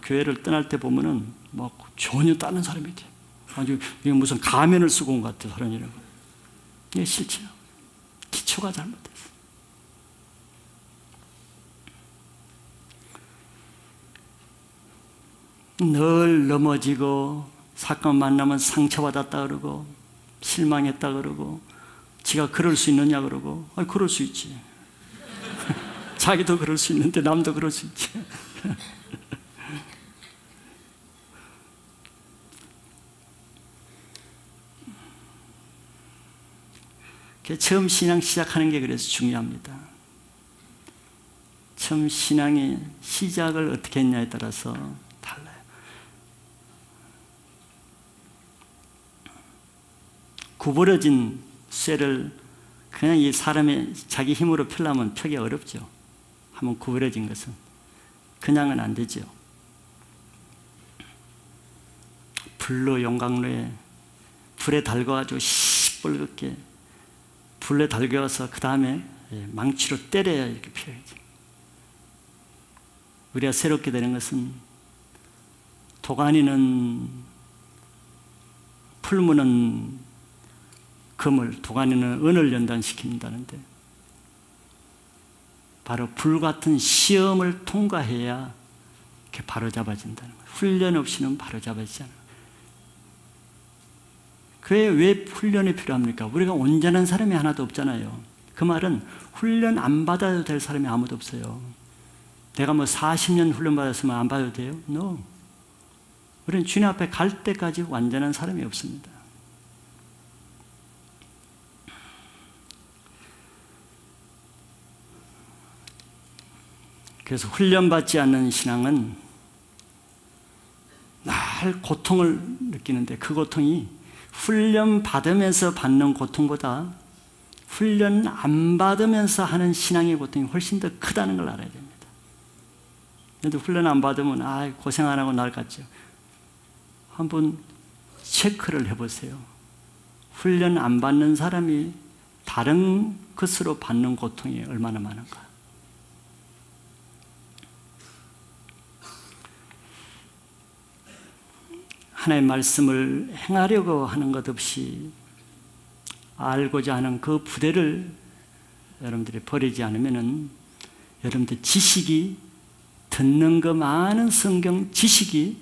교회를 떠날 때 보면은 전혀 다른 사람이 돼. 아주 무슨 가면을 쓰고 온 것 같아, 사람이라고. 이게 실체야. 기초가 잘못됐어. 늘 넘어지고 사건 만나면 상처받았다 그러고 실망했다 그러고 지가 그럴 수 있느냐 그러고 그럴 수 있지. 자기도 그럴 수 있는데 남도 그럴 수 있지. 처음 신앙 시작하는 게 그래서 중요합니다. 처음 신앙의 시작을 어떻게 했냐에 따라서 달라요. 구부러진 쇠를 그냥 이 사람의 자기 힘으로 펴려면 펴기 어렵죠. 한번 구부러진 것은 그냥은 안 되죠. 불로 용광로에 불에 달궈가지고 시뻘겋게 불에 달궈서 그 다음에 망치로 때려야 이렇게 펴야지. 우리가 새롭게 되는 것은 도가니는 풀무는 금을, 도가니는 은을 연단시킨다는데 바로 불같은 시험을 통과해야 이렇게 바로잡아진다는 거예요. 훈련 없이는 바로잡아지지 않아요. 그게 왜 훈련이 필요합니까? 우리가 온전한 사람이 하나도 없잖아요. 그 말은 훈련 안 받아도 될 사람이 아무도 없어요. 내가 뭐 40년 훈련 받았으면 안 받아도 돼요? No. 우리는 주님 앞에 갈 때까지 완전한 사람이 없습니다. 그래서 훈련받지 않는 신앙은 날 고통을 느끼는데 그 고통이 훈련 받으면서 받는 고통보다 훈련 안 받으면서 하는 신앙의 고통이 훨씬 더 크다는 걸 알아야 됩니다. 그런데 훈련 안 받으면 고생 안 하고 날 같죠. 한번 체크를 해보세요. 훈련 안 받는 사람이 다른 것으로 받는 고통이 얼마나 많은가. 하나님의 말씀을 행하려고 하는 것 없이 알고자 하는 그 부대를 여러분들이 버리지 않으면은 여러분들 지식이 듣는 그 많은 성경 지식이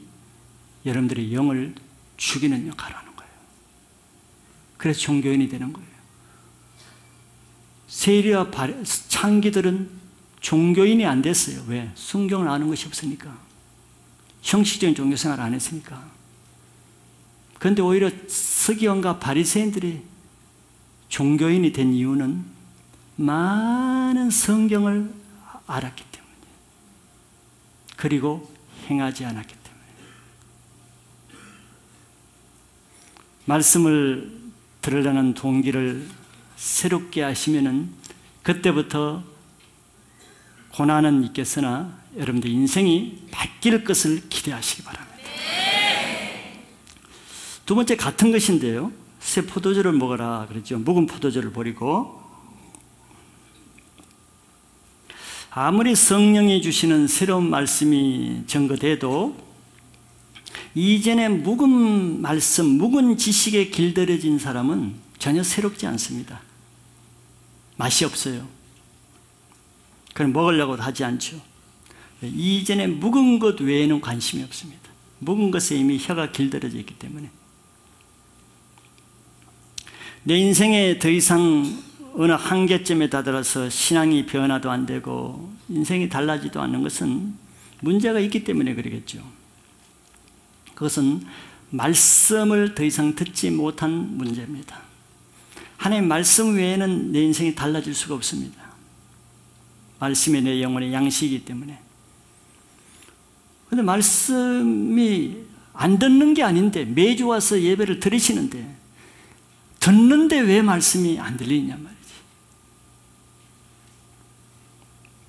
여러분들의 영을 죽이는 역할을 하는 거예요. 그래서 종교인이 되는 거예요. 세리와 창기들은 종교인이 안 됐어요. 왜? 성경을 아는 것이 없으니까. 형식적인 종교생활을 안 했으니까. 그런데 오히려 서기관과 바리새인들이 종교인이 된 이유는 많은 성경을 알았기 때문이에요. 그리고 행하지 않았기 때문에. 말씀을 들으려는 동기를 새롭게 하시면은 그때부터 고난은 있겠으나 여러분들 인생이 바뀔 것을 기대하시기 바랍니다. 두 번째 같은 것인데요. 새 포도주를 먹어라 그랬죠. 묵은 포도주를 버리고 아무리 성령이 주시는 새로운 말씀이 전거돼도 이전에 묵은 말씀, 묵은 지식에 길들여진 사람은 전혀 새롭지 않습니다. 맛이 없어요. 그럼 먹으려고 하지 않죠. 이전에 묵은 것 외에는 관심이 없습니다. 묵은 것에 이미 혀가 길들여져 있기 때문에. 내 인생에 더 이상 어느 한계점에 다다라서 신앙이 변화도 안 되고 인생이 달라지도 않는 것은 문제가 있기 때문에 그러겠죠. 그것은 말씀을 더 이상 듣지 못한 문제입니다. 하나님의 말씀 외에는 내 인생이 달라질 수가 없습니다. 말씀이 내 영혼의 양식이기 때문에. 그런데 말씀이 안 듣는 게 아닌데 매주 와서 예배를 들으시는데 듣는데 왜 말씀이 안 들리냐 말이지.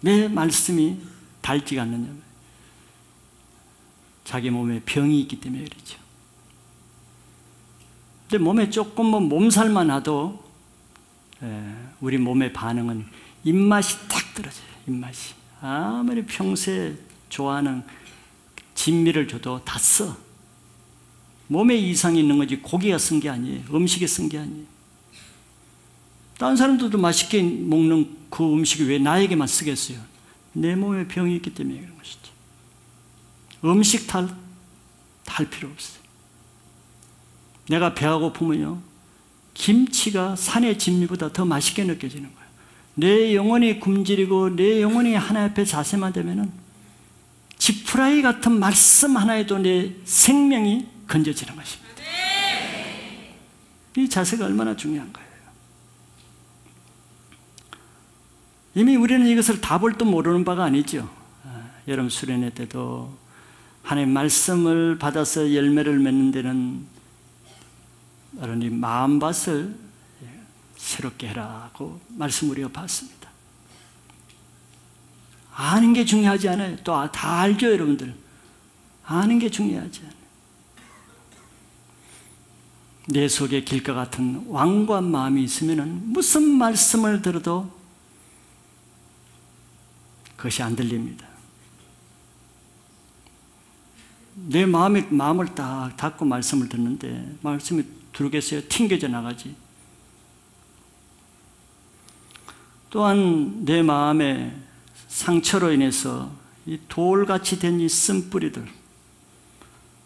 왜 말씀이 닳지가 않느냐 말이지. 자기 몸에 병이 있기 때문에 그렇죠. 근데 몸에 조금 몸살만 하도 우리 몸의 반응은 입맛이 탁 떨어져요. 입맛이. 아무리 평소에 좋아하는 진미를 줘도 다 써. 몸에 이상이 있는 거지 고기가 쓴 게 아니에요. 음식이 쓴 게 아니에요. 다른 사람들도 맛있게 먹는 그 음식이 왜 나에게만 쓰겠어요? 내 몸에 병이 있기 때문에 그런 것이죠. 음식 탈 필요 없어요. 내가 배가 고프면요, 김치가 산의 진미보다 더 맛있게 느껴지는 거예요. 내 영혼이 굶주리고 내 영혼이 하나님 앞에 자세만 되면은 지푸라기 같은 말씀 하나에도 내 생명이 건져지는 것입니다. 이 자세가 얼마나 중요한 거예요. 이미 우리는 이것을 답을 또 모르는 바가 아니죠. 여러분 수련회 때도 하나님의 말씀을 받아서 열매를 맺는 데는 여러분이 마음밭을 새롭게 해라고 말씀 우리가 받습니다. 아는 게 중요하지 않아요. 또 다 알죠, 여러분들. 아는 게 중요하지 않아요. 내 속에 길과 같은 완고한 마음이 있으면 무슨 말씀을 들어도 그것이 안 들립니다. 내 마음을 딱 닫고 말씀을 듣는데 말씀이 들겠어요? 튕겨져 나가지. 또한 내 마음에 상처로 인해서 이 돌같이 된 이 쓴뿌리들,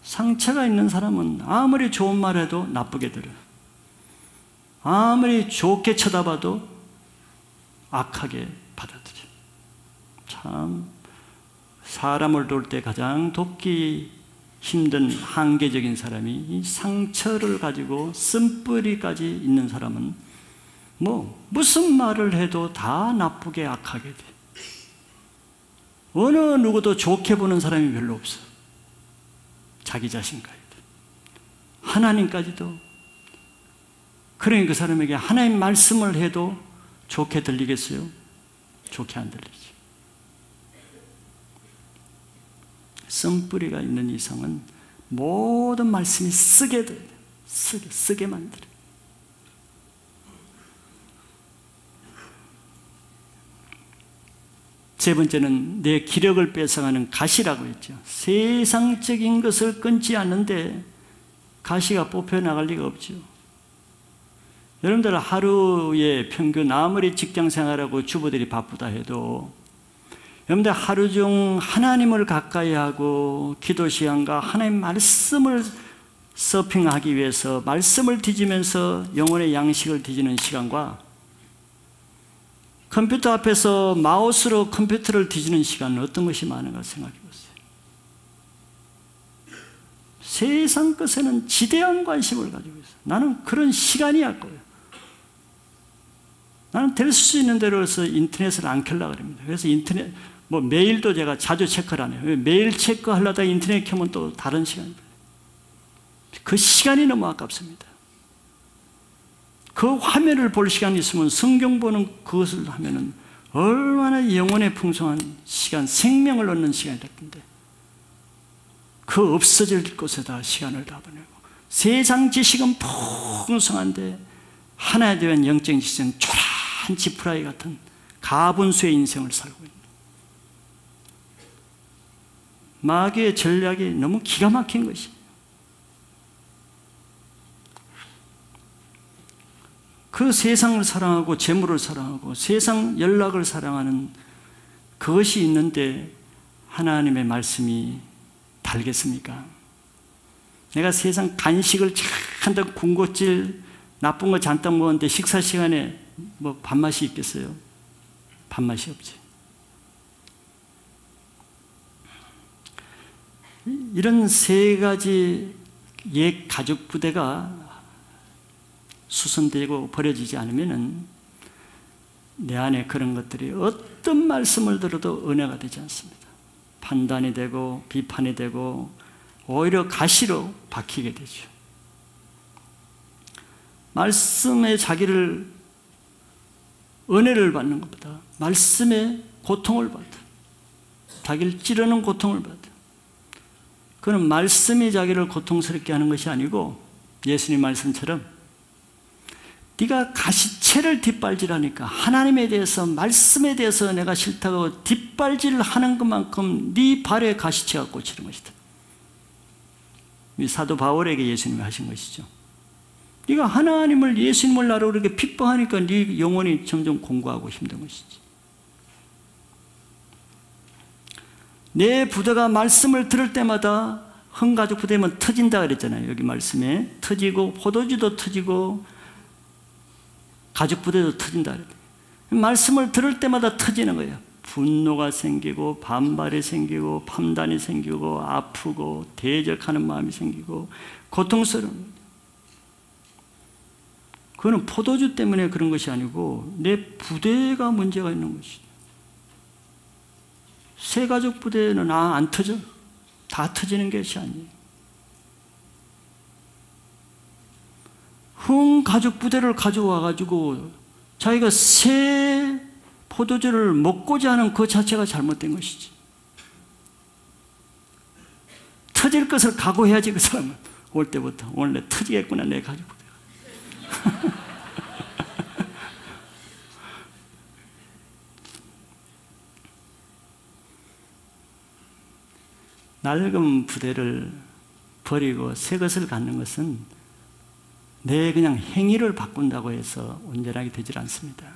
상처가 있는 사람은 아무리 좋은 말 해도 나쁘게 들어요. 아무리 좋게 쳐다봐도 악하게 받아들여요. 참 사람을 도울 때 가장 돕기 힘든 한계적인 사람이 이 상처를 가지고 쓴뿌리까지 있는 사람은 무슨 말을 해도 다 나쁘게 악하게 돼. 어느 누구도 좋게 보는 사람이 별로 없어. 자기 자신까지도, 하나님까지도. 그러니 그 사람에게 하나님 말씀을 해도 좋게 들리겠어요? 좋게 안 들리죠. 쓴뿌리가 있는 이상은 모든 말씀이 쓰게 돼요. 쓰게 만들어요. 세 번째는 내 기력을 뺏어가는 가시라고 했죠. 세상적인 것을 끊지 않는데 가시가 뽑혀나갈 리가 없죠. 여러분들 하루에 평균 아무리 직장생활하고 주부들이 바쁘다 해도 여러분들 하루 중 하나님을 가까이 하고 기도 시간과 하나님 말씀을 서핑하기 위해서 말씀을 뒤지면서 영혼의 양식을 뒤지는 시간과 컴퓨터 앞에서 마우스로 컴퓨터를 뒤지는 시간은 어떤 것이 많은가 생각해 보세요. 세상 것에는 지대한 관심을 가지고 있어요. 나는 그런 시간이 없고요. 나는 될 수 있는 대로서 인터넷을 안 켜려고 합니다. 그래서 인터넷, 메일도 제가 자주 체크를 안 해요. 메일 체크하려다가 인터넷 켜면 또 다른 시간입니다. 그 시간이 너무 아깝습니다. 그 화면을 볼 시간이 있으면 성경 보는 그것을 하면은 얼마나 영혼의 풍성한 시간, 생명을 얻는 시간이 될 텐데 그 없어질 곳에다 시간을 다 보내고 세상 지식은 풍성한데 하나에 대한 영적인 지식은 초라한 지푸라기 같은 가분수의 인생을 살고 있는 마귀의 전략이 너무 기가 막힌 것입니다. 그 세상을 사랑하고 재물을 사랑하고 세상 연락을 사랑하는 그것이 있는데 하나님의 말씀이 달겠습니까? 내가 세상 간식을 잔뜩 군것질 나쁜 거 잔뜩 먹었는데 식사 시간에 밥맛이 있겠어요? 밥맛이 없지. 이런 세 가지 옛 가족 부대가 수선되고 버려지지 않으면 내 안에 그런 것들이 어떤 말씀을 들어도 은혜가 되지 않습니다. 판단이 되고 비판이 되고 오히려 가시로 박히게 되죠. 말씀에 자기를 은혜를 받는 것보다 말씀에 고통을 받아. 자기를 찌르는 고통을 받아. 그는 말씀이 자기를 고통스럽게 하는 것이 아니고 예수님 말씀처럼 네가 가시채를 뒷발질하니까 하나님에 대해서 말씀에 대해서 내가 싫다고 뒷발질하는 것만큼 네 발에 가시채가 꽂히는 것이다. 이 사도 바울에게 예수님이 하신 것이죠. 네가 하나님을 예수님을 나로 그렇게 핍박하니까 네 영혼이 점점 공고하고 힘든 것이지. 내 부대가 말씀을 들을 때마다 흥가족 부대면 터진다 그랬잖아요. 여기 말씀에 터지고 포도주도 터지고 가족 부대도 터진다 그랬어요. 말씀을 들을 때마다 터지는 거예요. 분노가 생기고 반발이 생기고 판단이 생기고 아프고 대적하는 마음이 생기고 고통스러운 거예요. 그거는 포도주 때문에 그런 것이 아니고 내 부대가 문제가 있는 것이죠. 새 가족 부대는 안 터져. 다 터지는 것이 아니에요. 흥 가족 부대를 가져와 가지고 자기가 새 포도주를 먹고자 하는 그 자체가 잘못된 것이지. 터질 것을 각오해야지. 그 사람은 올 때부터 오늘 내 터지겠구나 내 가족 부대가. 낡은 부대를 버리고 새 것을 갖는 것은 내 그냥 행위를 바꾼다고 해서 온전하게 되질 않습니다.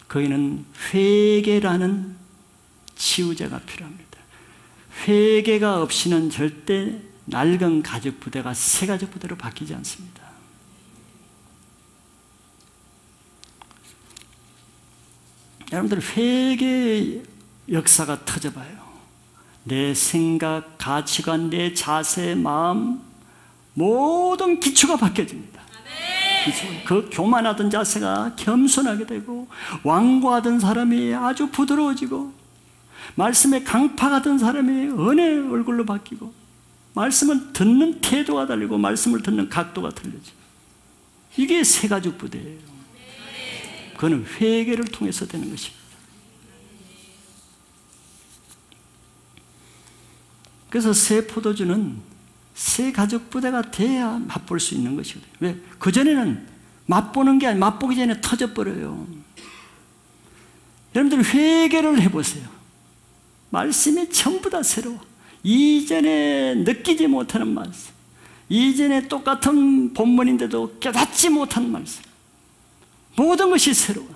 거기는 회개라는 치유제가 필요합니다. 회개가 없이는 절대 낡은 가족 부대가 새 가족 부대로 바뀌지 않습니다. 여러분들 회개의 역사가 터져봐요. 내 생각, 가치관, 내 자세, 마음 모든 기초가 바뀌어집니다. 그 교만하던 자세가 겸손하게 되고 완고하던 사람이 아주 부드러워지고 말씀에 강팍하던 사람이 은혜의 얼굴로 바뀌고 말씀을 듣는 태도가 달리고 말씀을 듣는 각도가 틀려져. 이게 새가족 부대예요. 그거는 회개를 통해서 되는 것입니다. 그래서 새 포도주는 새 가족 부대가 돼야 맛볼 수 있는 것이거든요. 왜? 그전에는 맛보는 게 아니라 맛보기 전에 터져버려요. 여러분들 회개를 해보세요. 말씀이 전부 다 새로워. 이전에 느끼지 못하는 말씀, 이전에 똑같은 본문인데도 깨닫지 못한 말씀, 모든 것이 새로워.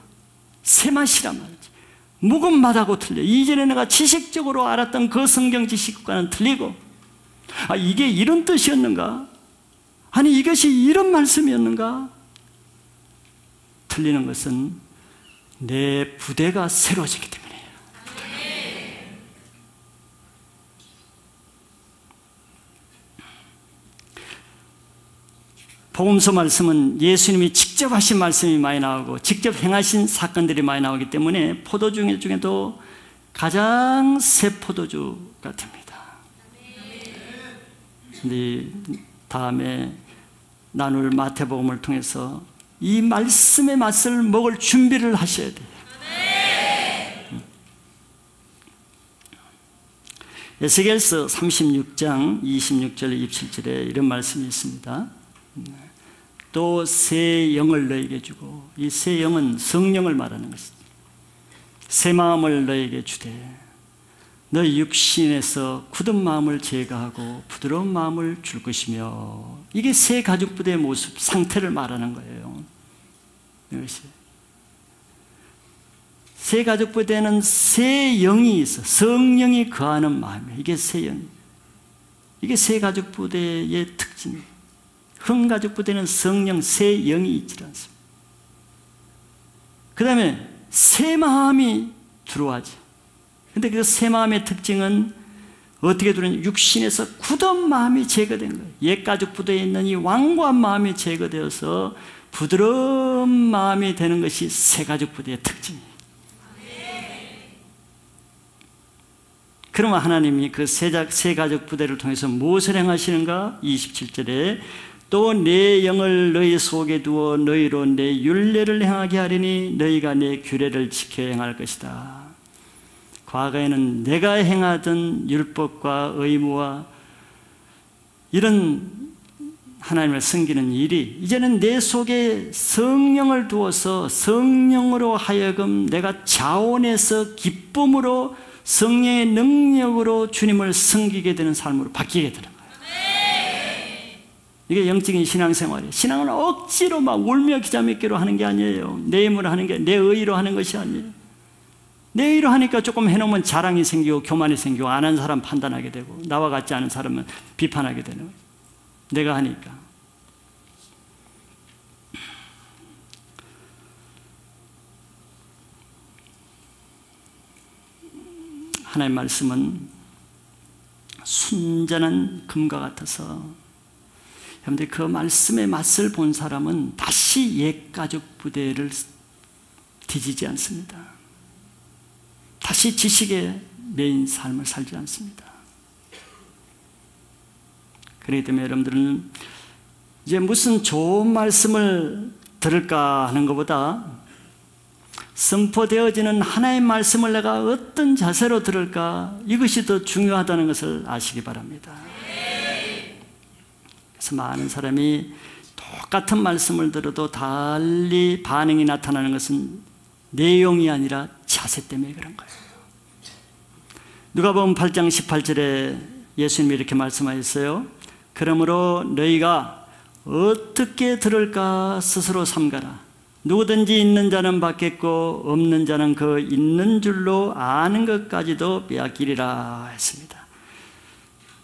새 맛이란 말이지. 묵은 맛하고 틀려. 이전에 내가 지식적으로 알았던 그 성경 지식과는 틀리고, 이게 이런 뜻이었는가? 아니 이것이 이런 말씀이었는가? 틀리는 것은 내 부대가 새로워지기 때문이에요. 복음서 말씀은 예수님이 직접 하신 말씀이 많이 나오고 직접 행하신 사건들이 많이 나오기 때문에 포도주 중에도 가장 새 포도주 같습니다. 근데 다음에 나눌 마태복음을 통해서 이 말씀의 맛을 먹을 준비를 하셔야 돼요. 에스겔서 36장 26절 27절에 이런 말씀이 있습니다. 또 새 영을 너에게 주고, 이 새 영은 성령을 말하는 것입니다. 새 마음을 너에게 주되 너희 육신에서 굳은 마음을 제거하고 부드러운 마음을 줄 것이며, 이게 새 가족 부대의 모습, 상태를 말하는 거예요. 이것이 새 가족 부대는 새 영이 있어, 성령이 거하는 마음이에요. 이게 새 영, 이게 새 가족 부대의 특징이에요. 큰 가족 부대는 성령, 새 영이 있지 않습니다. 그 다음에 새 마음이 들어와죠. 근데 그 새 마음의 특징은 어떻게 들어오냐? 육신에서 굳은 마음이 제거된 거예요. 옛 가족 부대에 있는 이 완고한 마음이 제거되어서 부드러운 마음이 되는 것이 새 가족 부대의 특징이에요. 그러면 하나님이 그 새 가족 부대를 통해서 무엇을 행하시는가? 27절에 또 내 영을 너희 속에 두어 너희로 내 율례를 행하게 하리니 너희가 내 규례를 지켜 행할 것이다. 과거에는 내가 행하던 율법과 의무와 이런 하나님을 섬기는 일이 이제는 내 속에 성령을 두어서 성령으로 하여금 내가 자원해서 기쁨으로 성령의 능력으로 주님을 섬기게 되는 삶으로 바뀌게 되는 거예요. 이게 영적인 신앙생활이에요. 신앙은 억지로 막 울며 기자 믿기로 하는 게 아니에요. 내 힘으로 하는 게, 내 의로 하는 것이 아니에요. 내 의로 하니까 조금 해놓으면 자랑이 생기고 교만이 생기고 안 한 사람 판단하게 되고 나와 같지 않은 사람은 비판하게 되는 거예요. 내가 하니까. 하나님의 말씀은 순전한 금과 같아서, 여러분들 그 말씀의 맛을 본 사람은 다시 옛 가족 부대를 뒤지지 않습니다. 다시 지식에 매인 삶을 살지 않습니다. 그렇기 때문에 여러분들은 이제 무슨 좋은 말씀을 들을까 하는 것보다 선포되어지는 하나의 말씀을 내가 어떤 자세로 들을까, 이것이 더 중요하다는 것을 아시기 바랍니다. 그래서 많은 사람이 똑같은 말씀을 들어도 달리 반응이 나타나는 것은 내용이 아니라 자세 때문에 그런 거예요. 누가복음 8장 18절에 예수님이 이렇게 말씀하셨어요. 그러므로 너희가 어떻게 들을까 스스로 삼가라. 누구든지 있는 자는 받겠고 없는 자는 그 있는 줄로 아는 것까지도 빼앗기리라 했습니다.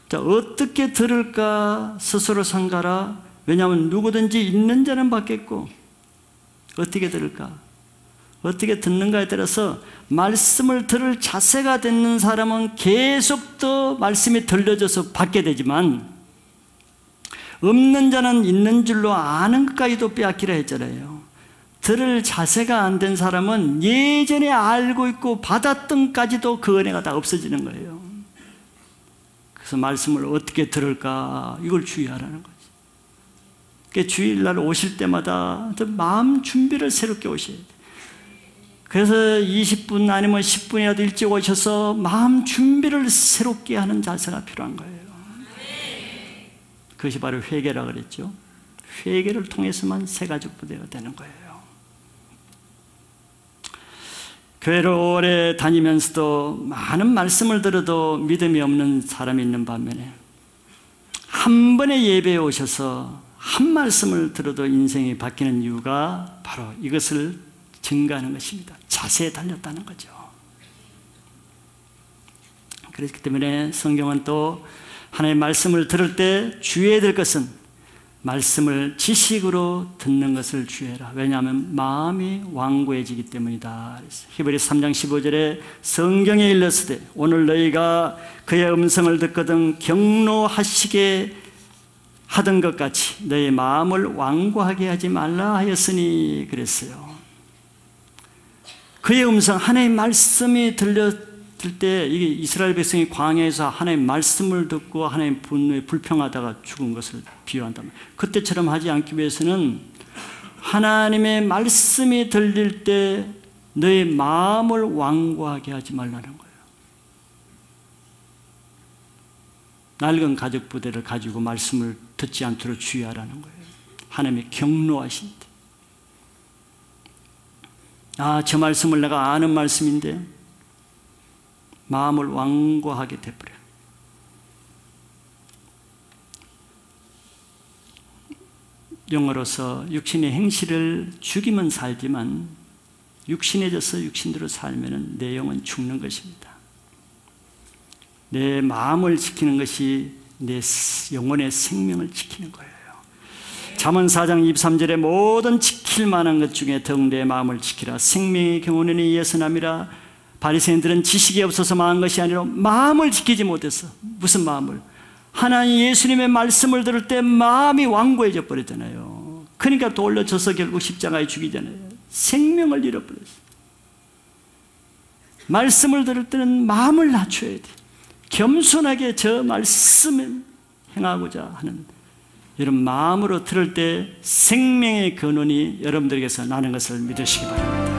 자, 어떻게 들을까 스스로 상가라. 왜냐하면 누구든지 있는 자는 받겠고 어떻게 들을까? 어떻게 듣는가에 따라서 말씀을 들을 자세가 되는 사람은 계속 더 말씀이 들려져서 받게 되지만 없는 자는 있는 줄로 아는 것까지도 빼앗기라 했잖아요. 들을 자세가 안 된 사람은 예전에 알고 있고 받았던까지도 그 은혜가 다 없어지는 거예요. 그래서 말씀을 어떻게 들을까 이걸 주의하라는 거죠. 그러니까 주일날 오실 때마다 마음 준비를 새롭게 오셔야 돼요. 그래서 20분 아니면 10분이라도 일찍 오셔서 마음 준비를 새롭게 하는 자세가 필요한 거예요. 그것이 바로 회개라 그랬죠. 회개를 통해서만 새가족 부대가 되는 거예요. 교회를 오래 다니면서도 많은 말씀을 들어도 믿음이 없는 사람이 있는 반면에 한 번의 예배에 오셔서 한 말씀을 들어도 인생이 바뀌는 이유가 바로 이것을 증가하는 것입니다. 자세에 달렸다는 거죠. 그렇기 때문에 성경은 또 하나님의 말씀을 들을 때 주의해야 될 것은 말씀을 지식으로 듣는 것을 주의해라. 왜냐하면 마음이 완고해지기 때문이다. 히브리서 3장 15절에 성경에 일렀으되 오늘 너희가 그의 음성을 듣거든 경노하시게 하던 것 같이 너희 마음을 완고하게 하지 말라 하였으니 그랬어요. 그의 음성, 하나님의 말씀이 들릴 때 이게 이스라엘 백성이 광야에서 하나님의 말씀을 듣고 하나님의 분노에 불평하다가 죽은 것을 비유한다면 그때처럼 하지 않기 위해서는 하나님의 말씀이 들릴 때 너의 마음을 완고하게 하지 말라는 거예요. 낡은 가족 부대를 가지고 말씀을 듣지 않도록 주의하라는 거예요. 하나님의 경노하신 때. 저 말씀을 내가 아는 말씀인데 마음을 완고하게 돼버려요. 영어로서 육신의 행실을 죽이면 살지만 육신해져서 육신대로 살면 내 영은 죽는 것입니다. 내 마음을 지키는 것이 내 영혼의 생명을 지키는 거예요. 잠언 4장 23절에 모든 지킬 만한 것 중에 더욱 내 마음을 지키라. 생명의 경륜에 의해서 남이라. 바리새인들은 지식이 없어서 망한 것이 아니라 마음을 지키지 못했어. 무슨 마음을? 하나님 예수님의 말씀을 들을 때 마음이 완고해져 버리잖아요. 그러니까 돌려쳐서 결국 십자가에 죽이잖아요. 생명을 잃어버렸어. 말씀을 들을 때는 마음을 낮춰야 돼. 겸손하게 저 말씀을 행하고자 하는 이런 마음으로 들을 때 생명의 근원이 여러분들에게서 나는 것을 믿으시기 바랍니다.